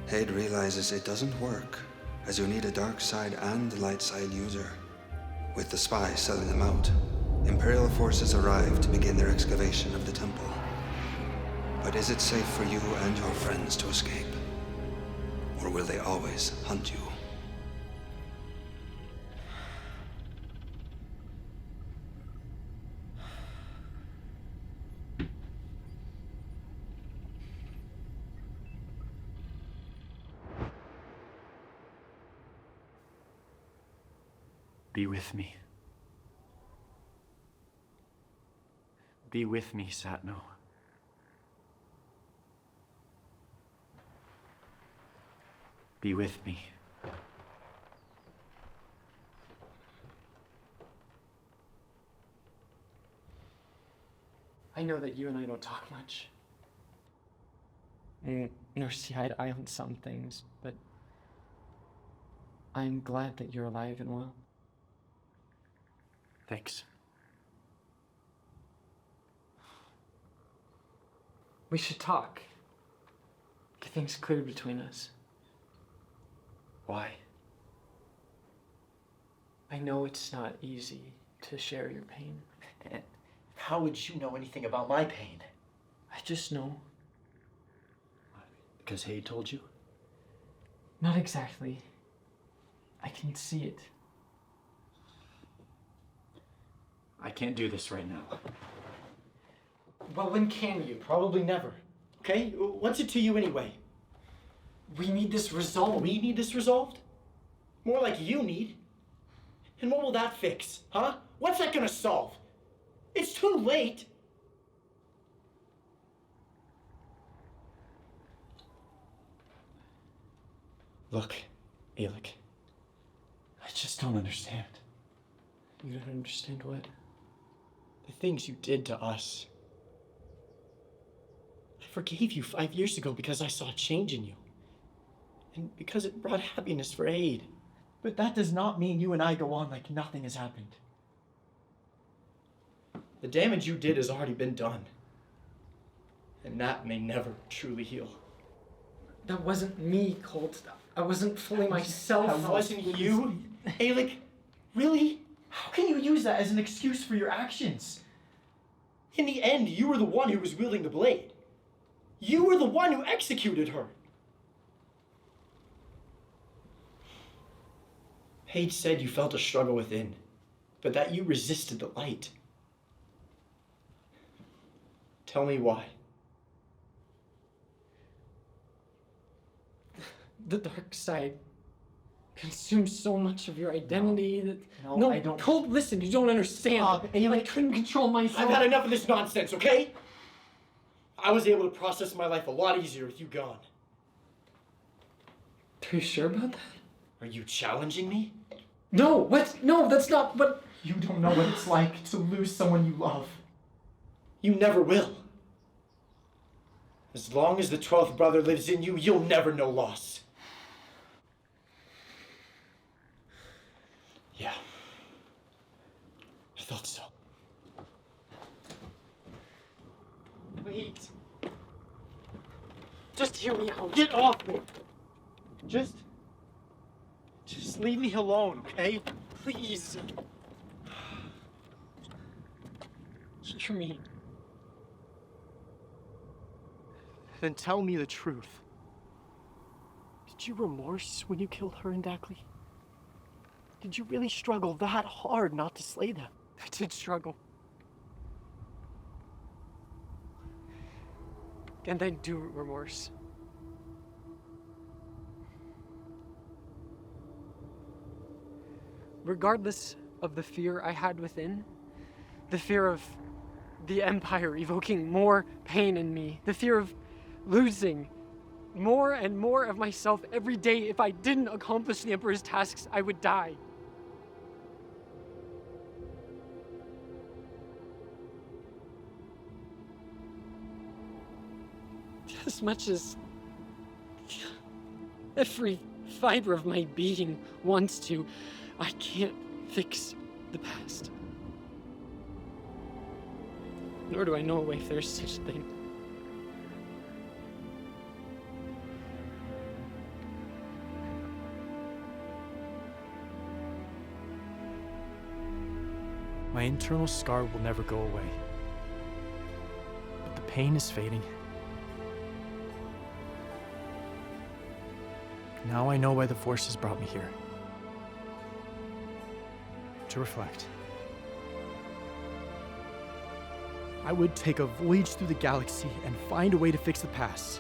Hade realizes it doesn't work, as you need a dark side and light side user. With the spy selling them out, Imperial forces arrive to begin their excavation of the temple. But is it safe for you and your friends to escape? Or will they always hunt you?
Be with me. Be with me, Satno. Be with me.
I know that you and I don't talk much. Nor see eye to eye on some things, but I'm glad that you're alive and well.
Thanks.
We should talk. Get things cleared between us.
Why?
I know it's not easy to share your pain.
And how would you know anything about my pain?
I just know.
Because Hade told you?
Not exactly. I can see it.
I can't do this right now.
Well, when can you?
Probably never. Okay? What's it to you anyway?
We need this resolved.
We need this resolved? More like you need. And what will that fix, huh? What's that gonna solve? It's too late.
Look, Alek. I just don't understand. You don't understand what? The things you did to us. I forgave you 5 years ago because I saw a change in you. And because it brought happiness for Hade. But that does not mean you and I go on like nothing has happened.
The damage you did has already been done. And that may never truly heal.
That wasn't me, Kolt. I wasn't fully myself.
That wasn't you? Alek, really?
How can you use that as an excuse for your actions?
In the end, you were the one who was wielding the blade. You were the one who executed her. Paige said you felt a struggle within, but that you resisted the light. Tell me why.
The dark side consumes so much of your identity that...
No, I don't.
Colt, listen, you don't understand. I couldn't control myself.
I've had enough of this nonsense, okay? I was able to process my life a lot easier with you gone.
Are you sure about that?
Are you challenging me?
No, what? No, that's not what...
You don't know what it's like to lose someone you love. You never will. As long as the 12th brother lives in you, you'll never know loss. Yeah. I thought so.
Wait. Just hear me out.
Get off me! Just leave me alone, okay?
Please. Hear me.
Then tell me the truth.
Did you remorse when you killed her and Dackley? Did you really struggle that hard not to slay them? I did struggle. And I do remorse. Regardless of the fear I had within, the fear of the Empire evoking more pain in me, the fear of losing more and more of myself every day. If I didn't accomplish the Emperor's tasks, I would die. As much as every fiber of my being wants to, I can't fix the past. Nor do I know if there's such a thing.
My internal scar will never go away. But the pain is fading. Now I know why the Force has brought me here. To reflect. I would take a voyage through the galaxy and find a way to fix the past.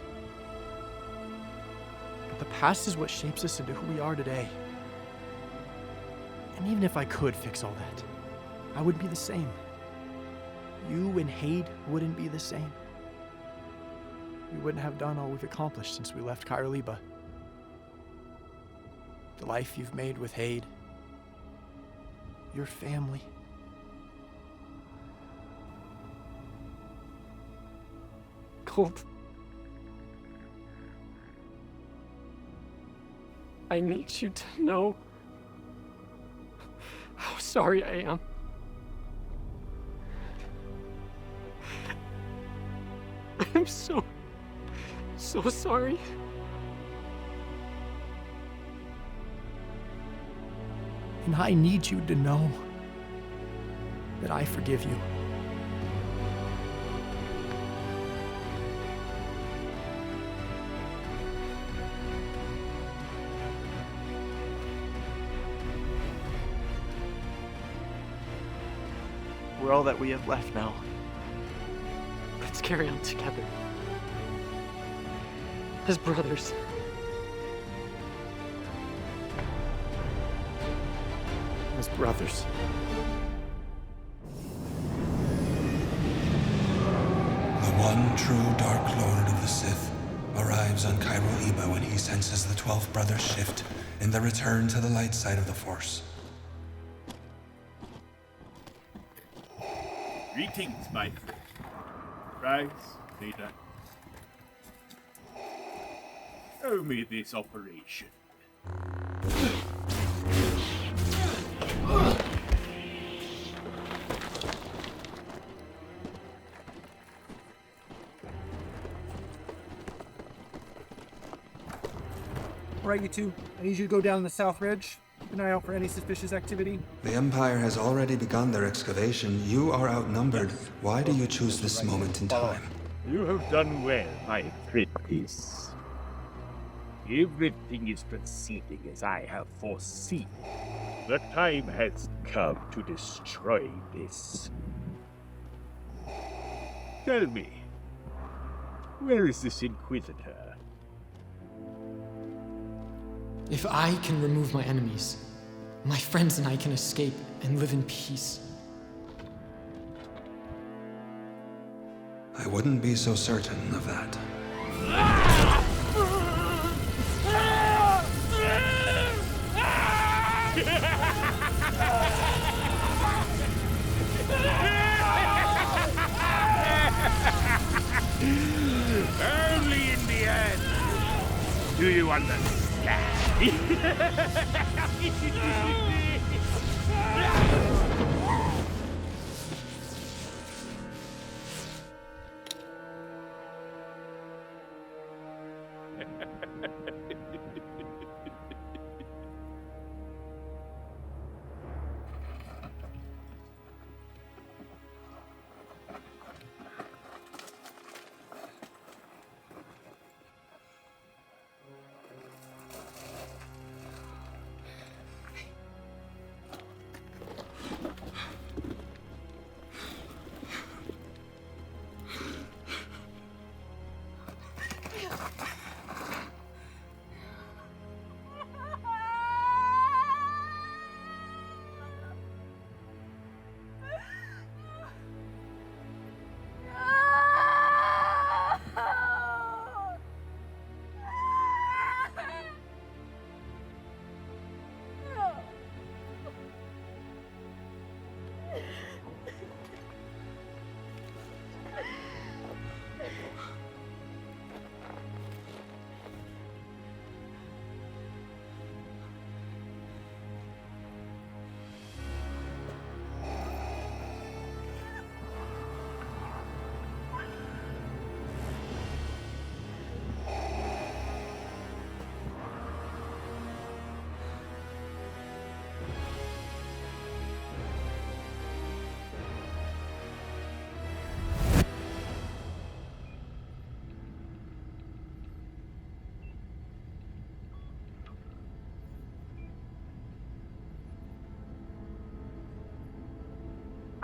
But the past is what shapes us into who we are today. And even if I could fix all that, I wouldn't be the same. You and Hade wouldn't be the same. We wouldn't have done all we've accomplished since we left Kyrul-Eba. The life you've made with Hade, your family.
Colt. I need you to know how sorry I am. I'm so sorry.
And I need you to know that I forgive you.
We're all that we have left now.
Let's carry on together. As brothers.
As brothers.
The one true Dark Lord of the Sith arrives on Kyrul-Eba when he senses the 12th Brothers shift in the return to the light side of the Force.
Greetings, my friend. Price, Vader. Show me this operation.
All right, you two. I need you to go down the south ridge. an eye out for any suspicious activity?
The Empire has already begun their excavation. You are outnumbered. Why do you choose this moment in time?
You have done well, my apprentice. Everything is proceeding as I have foreseen. The time has come to destroy this. Tell me, where is this Inquisitor?
If I can remove my enemies, my friends and I can escape and live in peace.
I wouldn't be so certain of that.
Only in the end. Do you understand?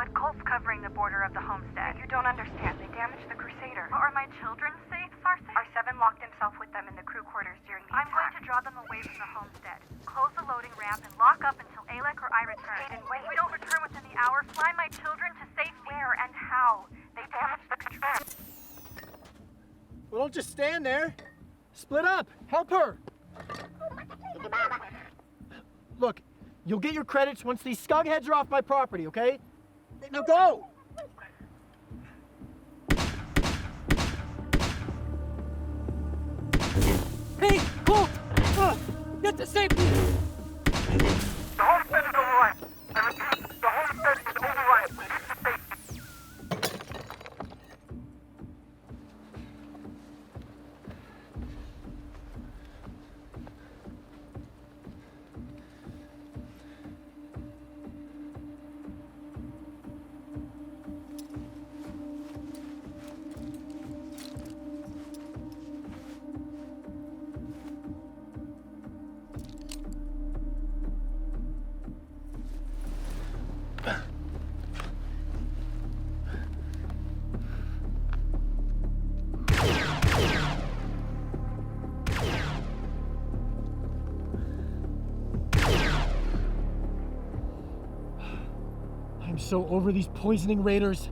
But Kolt's covering the border of the homestead. You don't understand. They damaged the Crusader. Are my children safe, Sarsei? R7 locked himself with them in the crew quarters during the attack. I'm going to draw them away from the homestead. Close the loading ramp and lock up until Alec or I return. Hayden, wait. If we don't return within the hour, fly my children to safety. Where and how? They damaged the control.
Well, don't just stand there. Split up. Help her. Look, you'll get your credits once these scugheads are off my property, okay? Now go!
Hey, Colt! Get to safety!
The homestead is overrun. I repeat, the homestead is overrun. Please to safety.
I'm so over these poisoning raiders.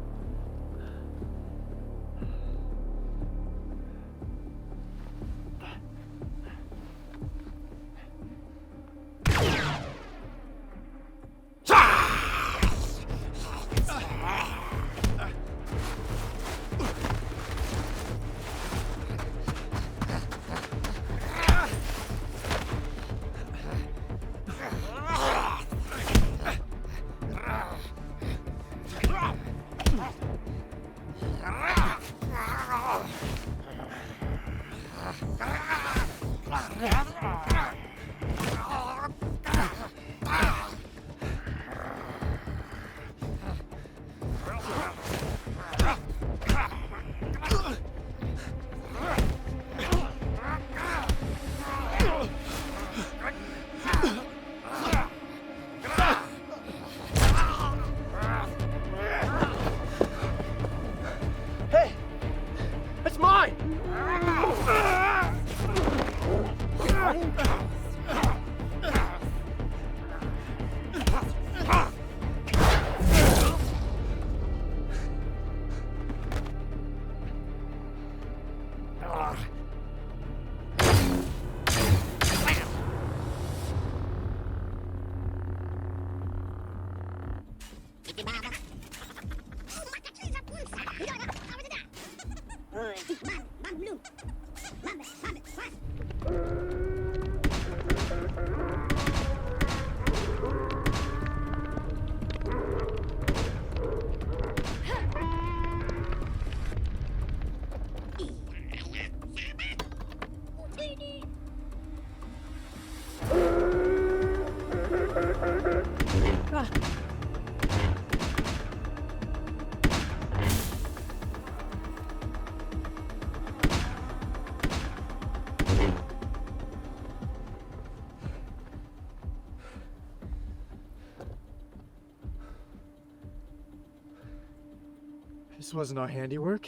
This wasn't our handiwork.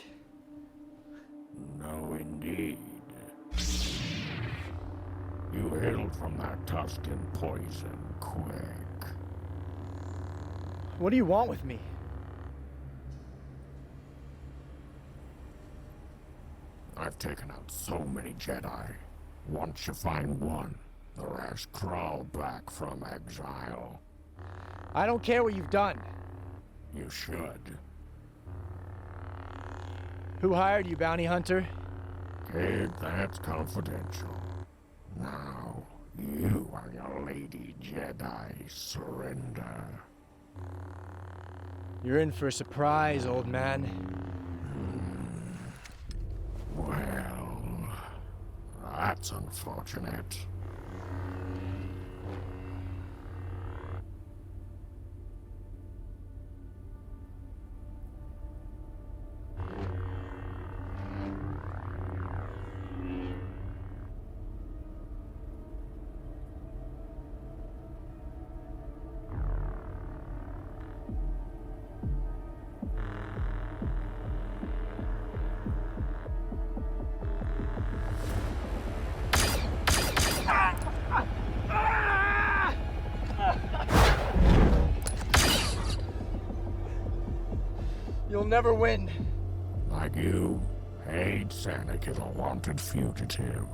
No, indeed. You hailed from that Tuscan poison quick.
What do you want with me?
I've taken out so many Jedi. Once you find one, the rest crawl back from exile.
I don't care what you've done.
You should.
Who hired you, bounty hunter?
Kid, that's confidential. Now, you and your Lady Jedi surrender.
You're in for a surprise, old man.
Well, that's unfortunate.
You'll never win.
Like you, Hayde Sanic is a wanted fugitive,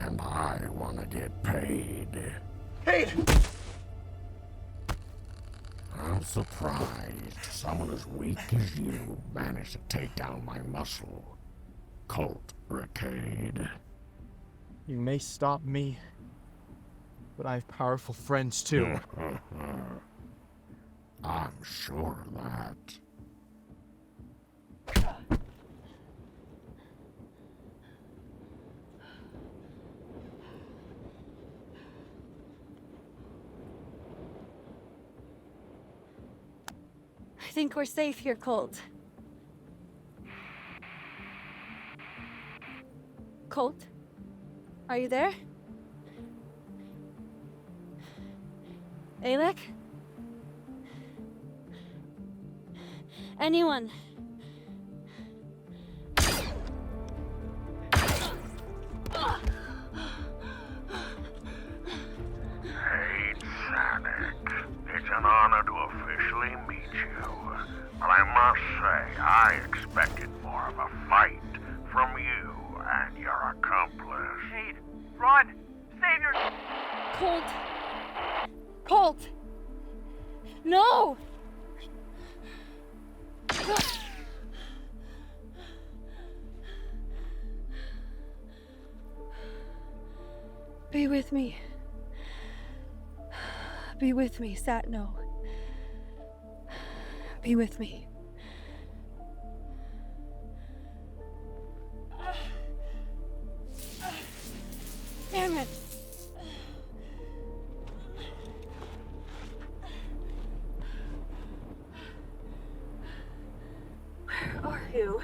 and I want to get paid.
Hayde!
I'm surprised someone as weak as you managed to take down my muscle. Kolt Recade.
You may stop me, but I have powerful friends too.
I'm sure of that.
I think we're safe here, Kolt. Kolt? Are you there? Alec? Anyone?
Hey, Sanic. It's an honor to officially meet you. But I must say, I expected more of a fight from you and your accomplice.
Hayde, run! Save your...
Kolt! Kolt! No! Be with me. Be with me, Satno. Be with me. Damn it! Where are you?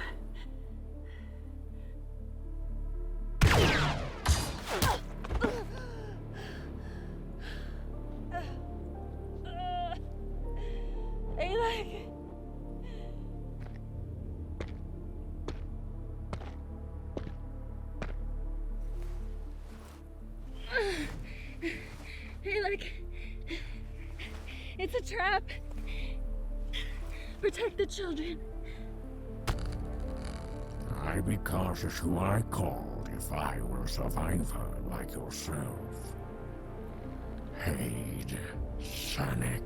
Alec! Alec! It's a trap! Protect the children.
I'd be cautious who I called if I were a survivor like yourself. Hayde Sanic.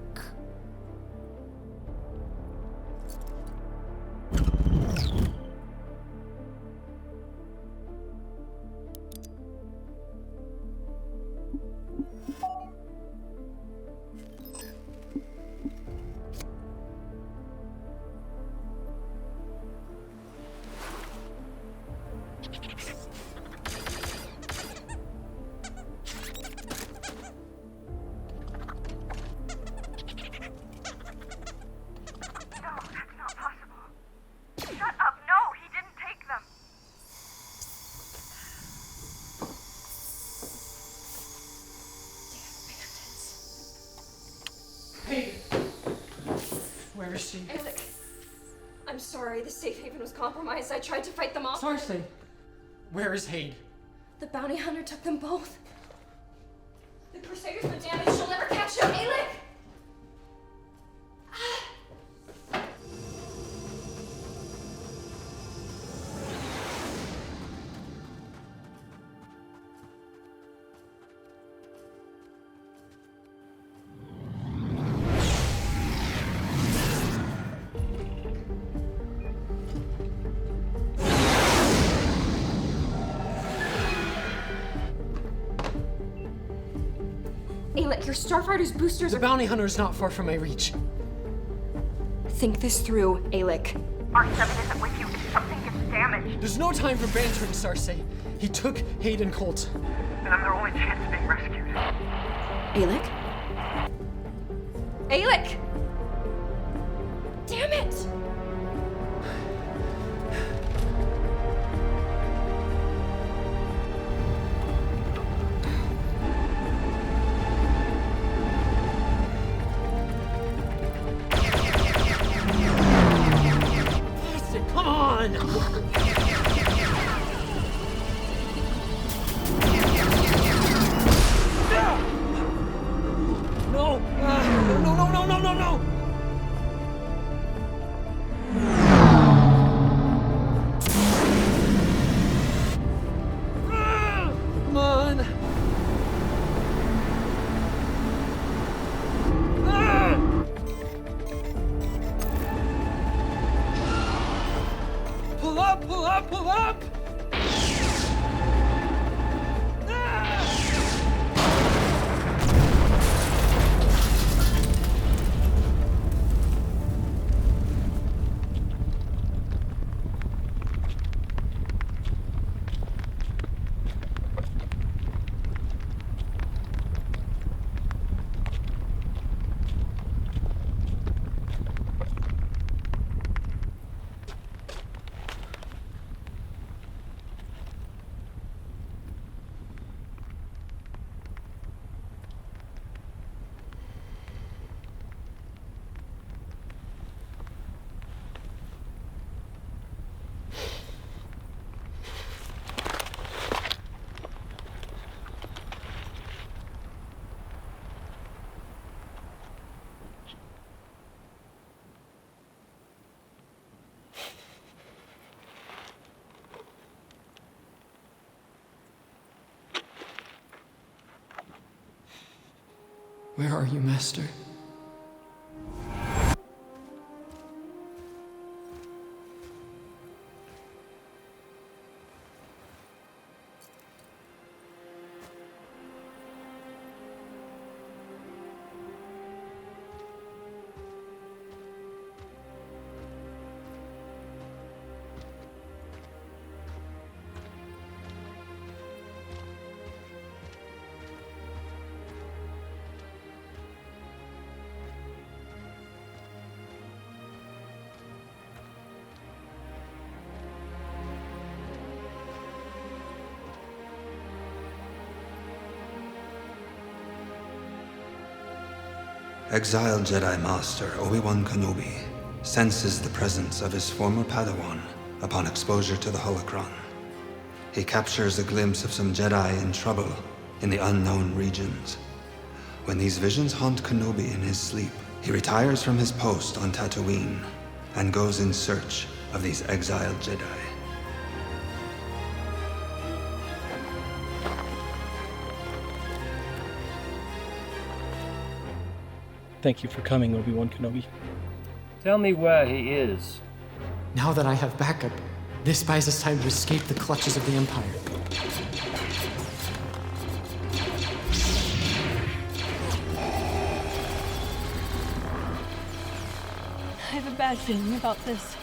she?
Alec, I'm sorry. The safe haven was compromised. I tried to fight them off.
Sarsei, where is Hade?
The bounty hunter took them both. The Crusader's been damaged. She'll never catch him. Alec! Alec, your Starfighter's boosters
The bounty hunter is not far from my reach.
Think this through, Alec.
R7 isn't with you if something gets damaged.
There's no time for bantering, Sarsei. He took Hade and Kolt.
Then I'm their only chance of being rescued.
Alec? Alec! Damn it!
Come on! No! No! Come on! Pull up! Where are you, Master?
Exiled Jedi Master Obi-Wan Kenobi senses the presence of his former Padawan upon exposure to the Holocron. He captures a glimpse of some Jedi in trouble in the unknown regions. When these visions haunt Kenobi in his sleep, he retires from his post on Tatooine and goes in search of these exiled Jedi.
Thank you for coming, Obi-Wan Kenobi.
Tell me where he is.
Now that I have backup, this buys us time to escape the clutches of the Empire.
I have a bad feeling about this.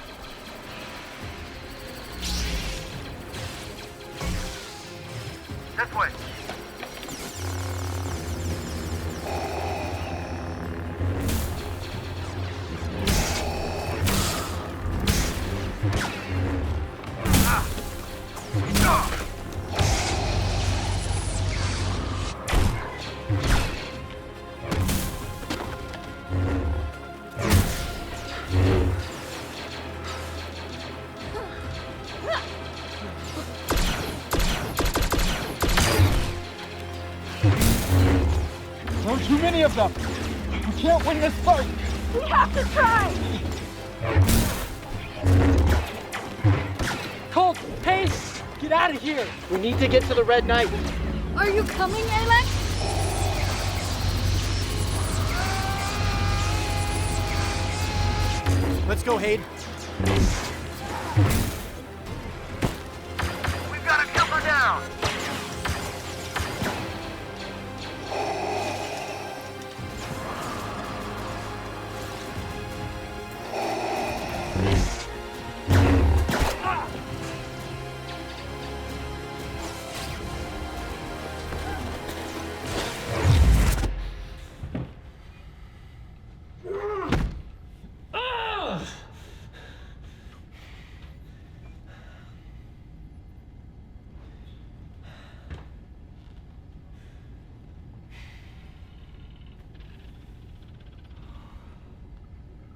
This way.
of them. We can't win this fight.
We have to try!
Kolt, Pace, get out of here.
We need to get to the Red Knight.
Are you coming, Alec?
Let's go, Hayden.
We've got to jump her down.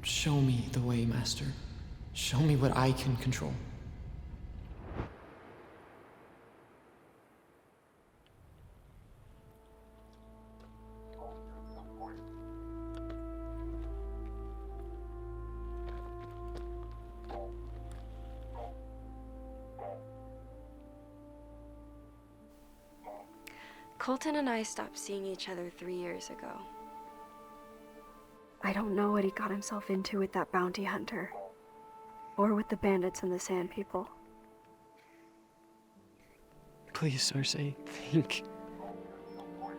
Show me the way, Master. Show me what I can control.
Colton and I stopped seeing each other 3 years ago.
I don't know what he got himself into with that bounty hunter. Or with the bandits and the Sand People.
Please, Sarsei, think.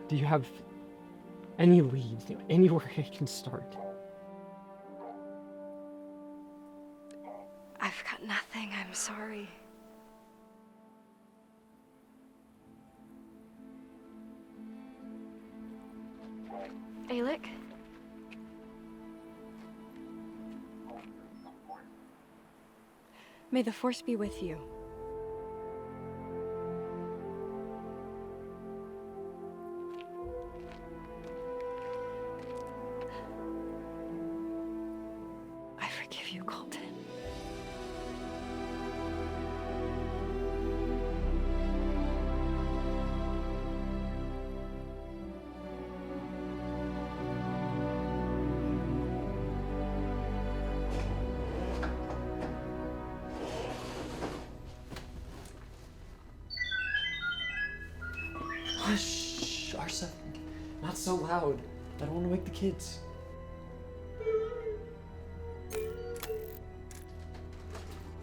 Do you have any leads? Anywhere I can start?
I've got nothing, I'm sorry. Alec? May the Force be with you. I forgive you, Colton.
Hush, Arsa. Not so loud. I don't want to wake the kids.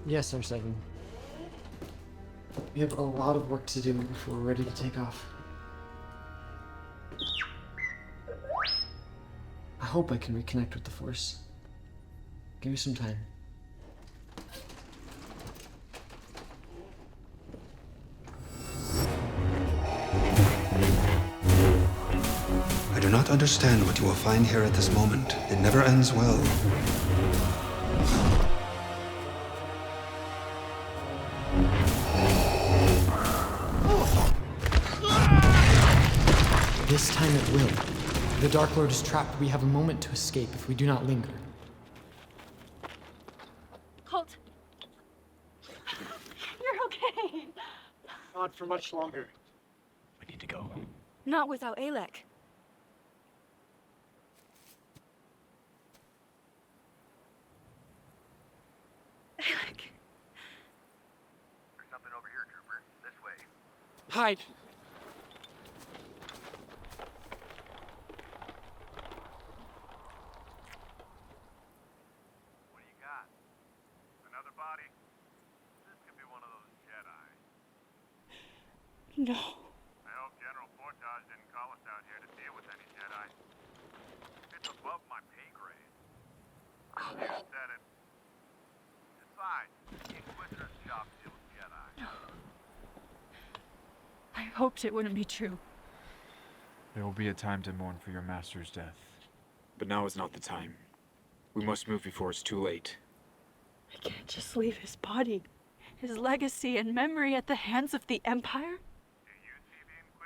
Yes, R7. We have a lot of work to do before we're ready to take off. I hope I can reconnect with the Force. Give me some time.
I do not understand what you will find here at this moment. It never ends well.
This time it will. The Dark Lord is trapped. We have a moment to escape if we do not linger.
Colt! You're okay!
Not for much longer. We need to go.
Not without Alec.
Alec.
There's something over here, Trooper. This way.
Hide.
What do you got? Another body? This could be one of those Jedi.
No.
I hope General Portage didn't call us out here to deal with any Jedi. It's above my pay grade. You said it. Besides, the Inquisitor's job deals with Jedi.
I hoped it wouldn't be true.
There will be a time to mourn for your master's death. But now is not the time. We must move before it's too late.
I can't just leave his body, his legacy and memory at the hands of the Empire.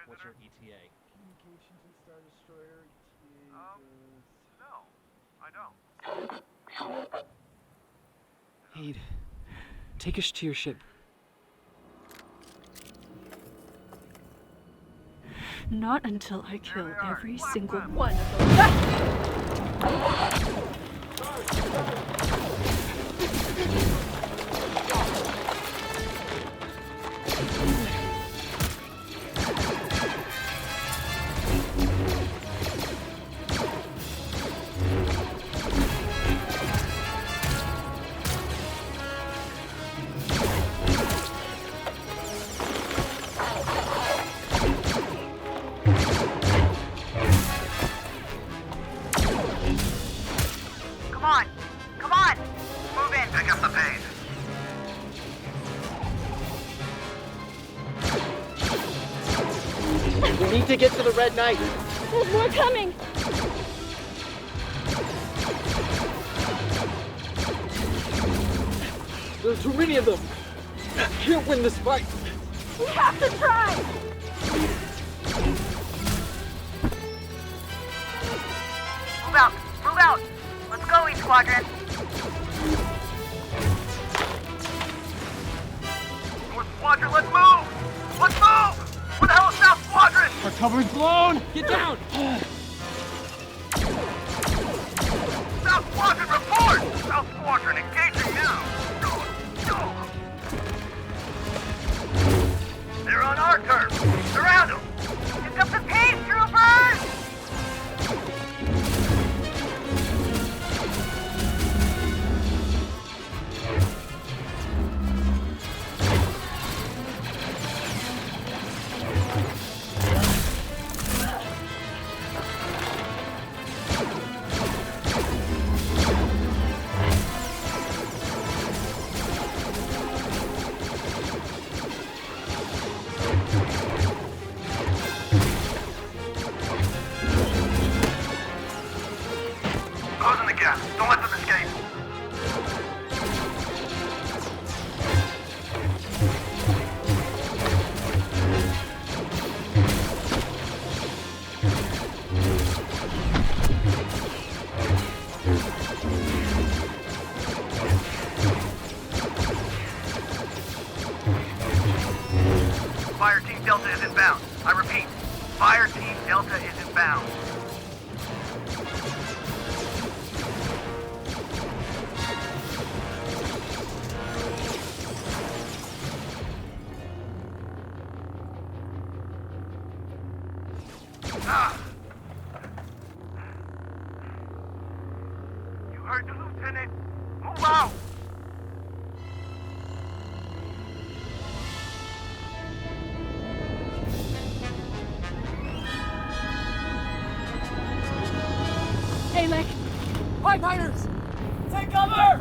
What's your ETA?
Communications and Star Destroyer.
No, I don't.
Aid, take us to your ship.
Not until I kill every single one of them.
To get to the Red Knight.
There's more coming.
There are too many of them. Can't win this fight.
We have to try.
Move out. Move out. Let's go, East Squadron. North Squadron, let's move. Let's move. Where the hell is South Squadron?
Our cover's blown! Get down!
South Squadron, report! South Squadron, engaging now! They're on our turf! Surround them! Pick up the pace, troopers! Fire Team Delta is inbound. I repeat, Fire Team Delta is inbound. You heard the lieutenant. Move out!
Alec!
Pipe fighters! Take cover!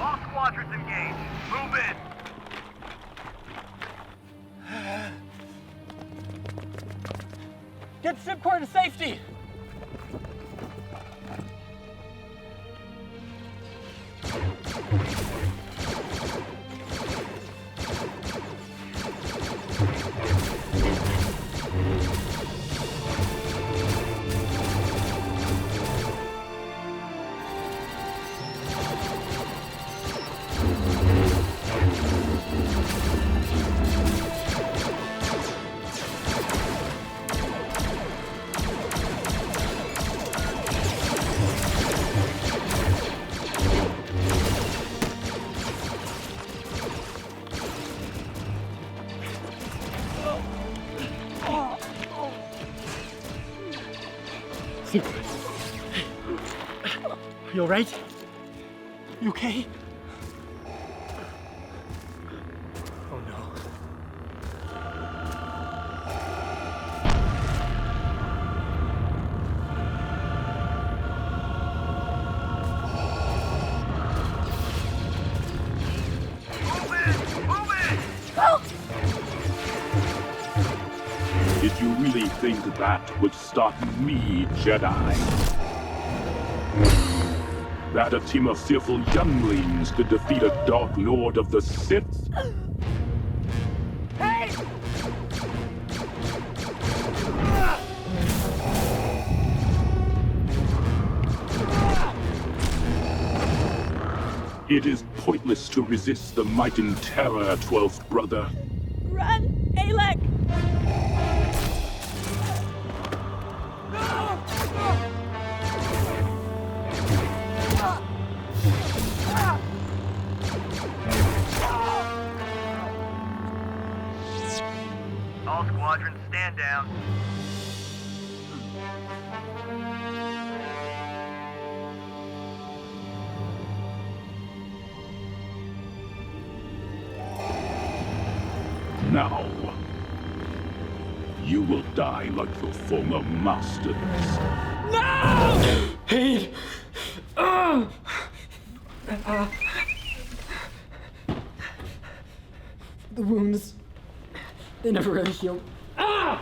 All squadrons engaged. Move in.
Get Sibkor to safety! You alright? You okay?
really think that would stop me, Jedi? That a team of fearful younglings could defeat a Dark Lord of the Sith?
Hey!
It is pointless to resist the might and terror, 12th brother.
Run, Alec!
All squadrons, stand down.
Now, you will die like your former masters.
No!
Hey! The wounds, they never really healed. Ah!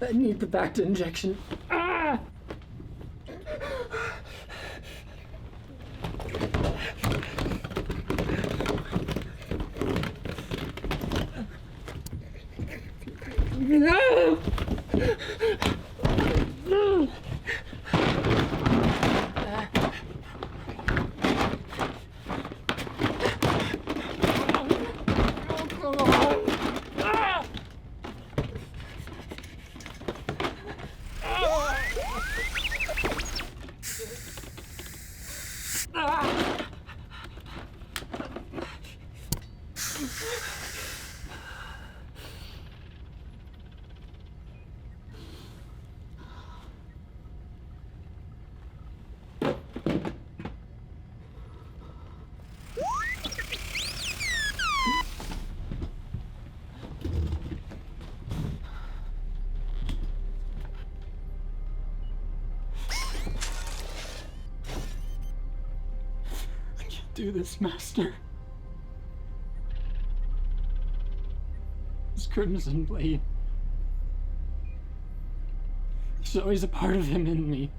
I need the Bacta injection. Ah! No! Do this, Master. This Crimson Blade. There's always a part of him in me.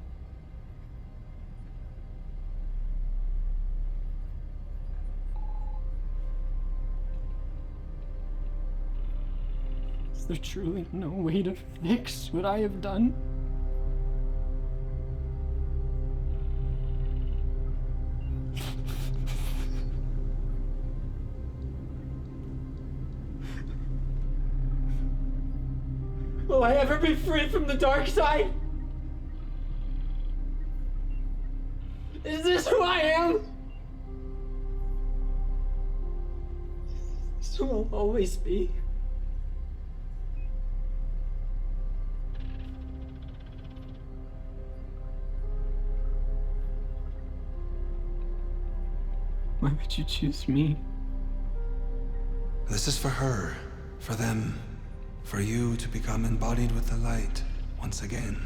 Is there truly no way to fix what I have done? Will I ever be free from the dark side? Is this who I am? This who I'll always be. Why would you choose me?
This is for her, for them. For you to become embodied with the light once again.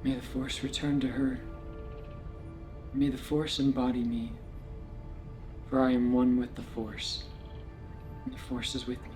May the Force return to her. May the Force embody me, for I am one with the Force, and the Force is with me.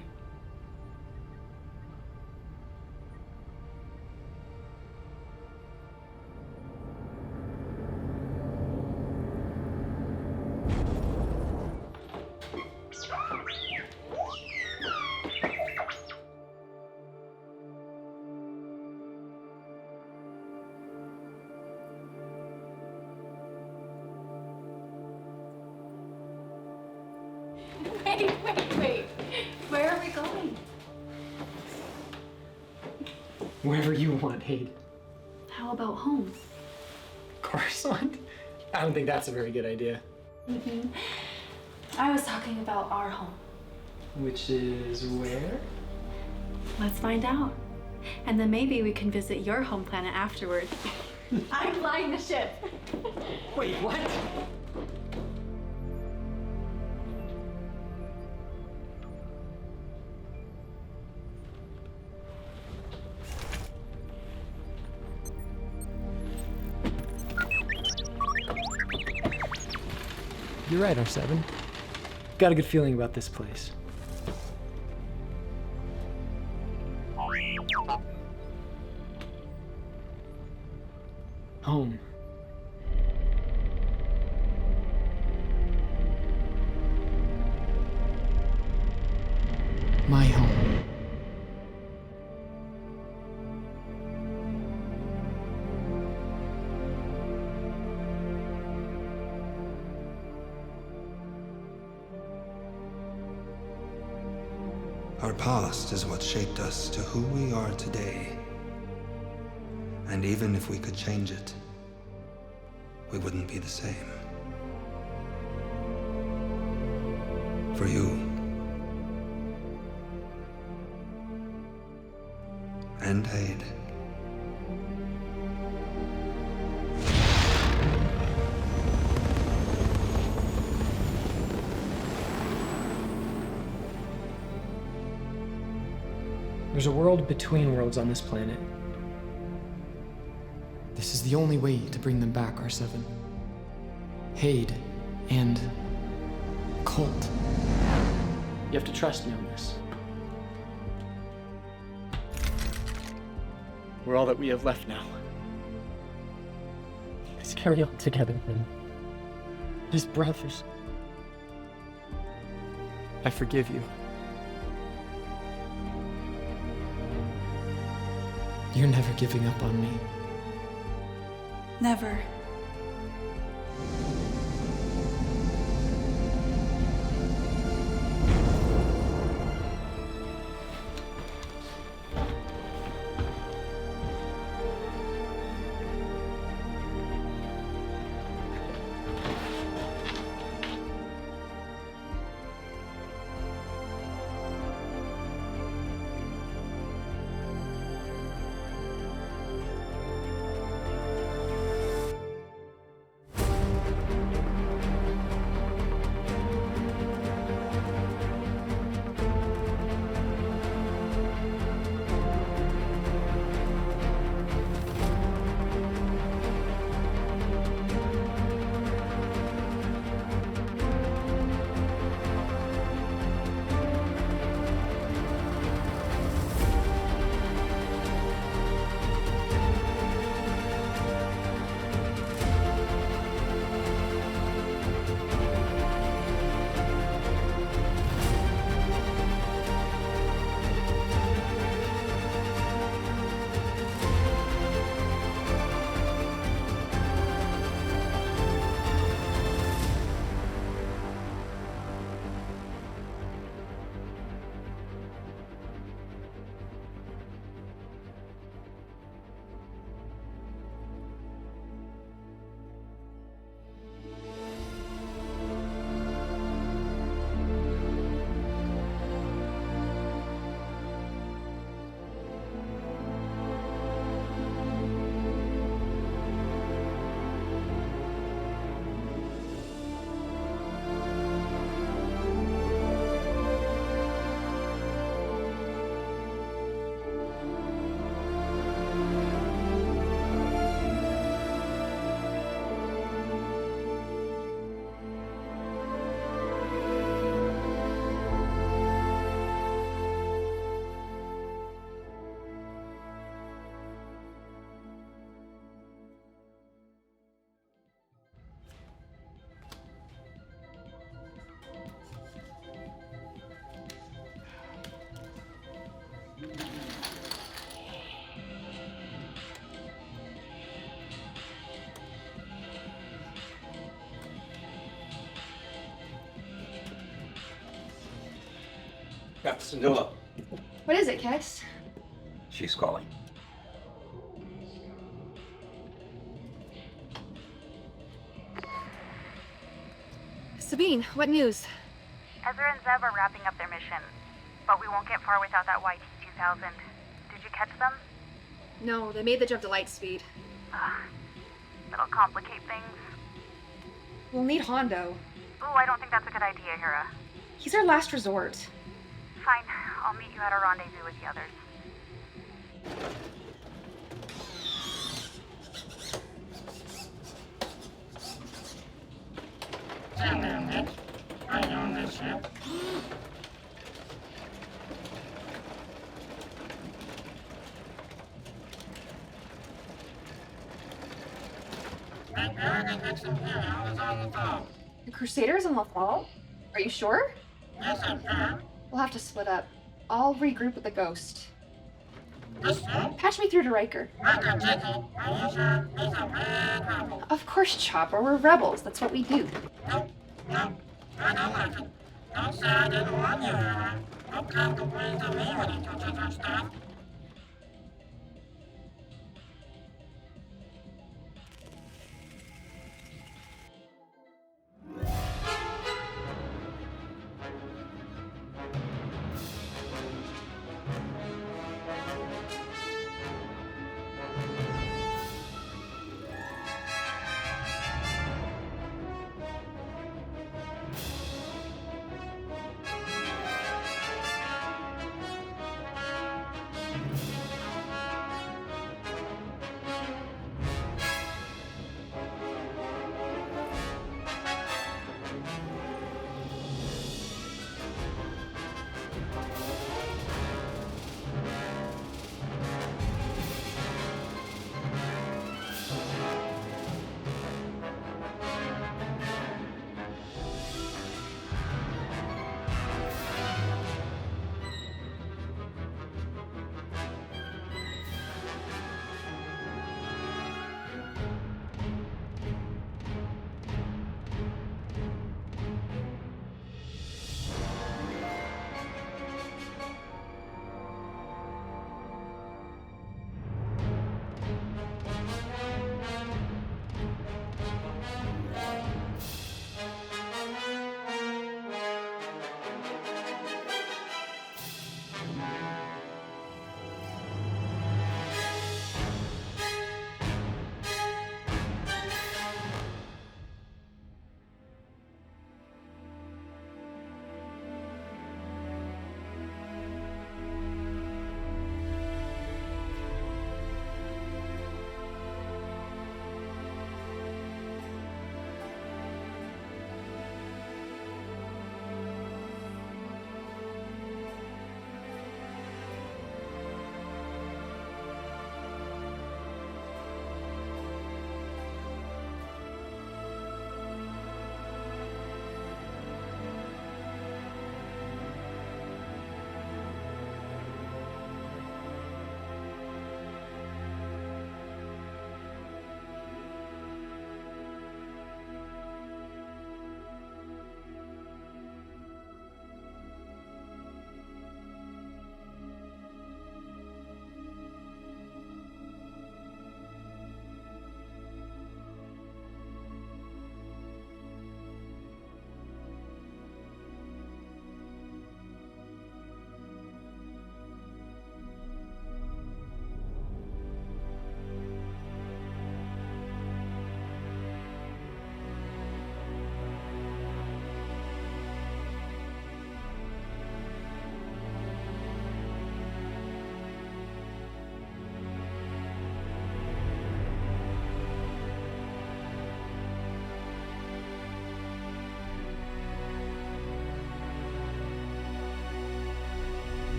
Wait. Where are we going?
Wherever you want, Hayde.
How about home?
Coruscant? I don't think that's a very good idea.
I was talking about our home.
Which is where?
Let's find out. And then maybe we can visit your home planet afterward. I'm flying the ship.
Wait, what? You're right, R7. Got a good feeling about this place. Home. My home.
Our past is what shaped us to who we are today. And even if we could change it, we wouldn't be the same. For you. And Hayde.
There's a world between worlds on this planet. This is the only way to bring them back, R7. Hayde and Kolt. You have to trust me on this. We're all that we have left now. Let's carry on together, then. As brothers. I forgive you. You're never giving up on me.
Never.
Captain Syndulla.
What is it, Kes?
She's calling.
Sabine, what news?
Ezra and Zev are wrapping up their mission, but we won't get far without that YT-2000. Did you catch them?
No, they made the jump to light speed.
It'll complicate things.
We'll need Hondo.
Ooh, I don't think that's a good idea, Hera.
He's our last resort.
Fine, I'll meet you at a rendezvous with the others.
I own this ship. Thank God that ex-Imperial is on the phone.
The Crusaders in Lafal? Are you sure?
Yes, I'm sure.
We'll have to split up. I'll regroup with the Ghost.
This ship?
Patch me through to Riker.
Riker, take it. Are you sure? He's a bad rebel.
Of course, Chopper. We're rebels. That's what we do.
Nope. I don't like it. Don't say I didn't warn you, Hera. Don't come complaining to me when you touch our stuff.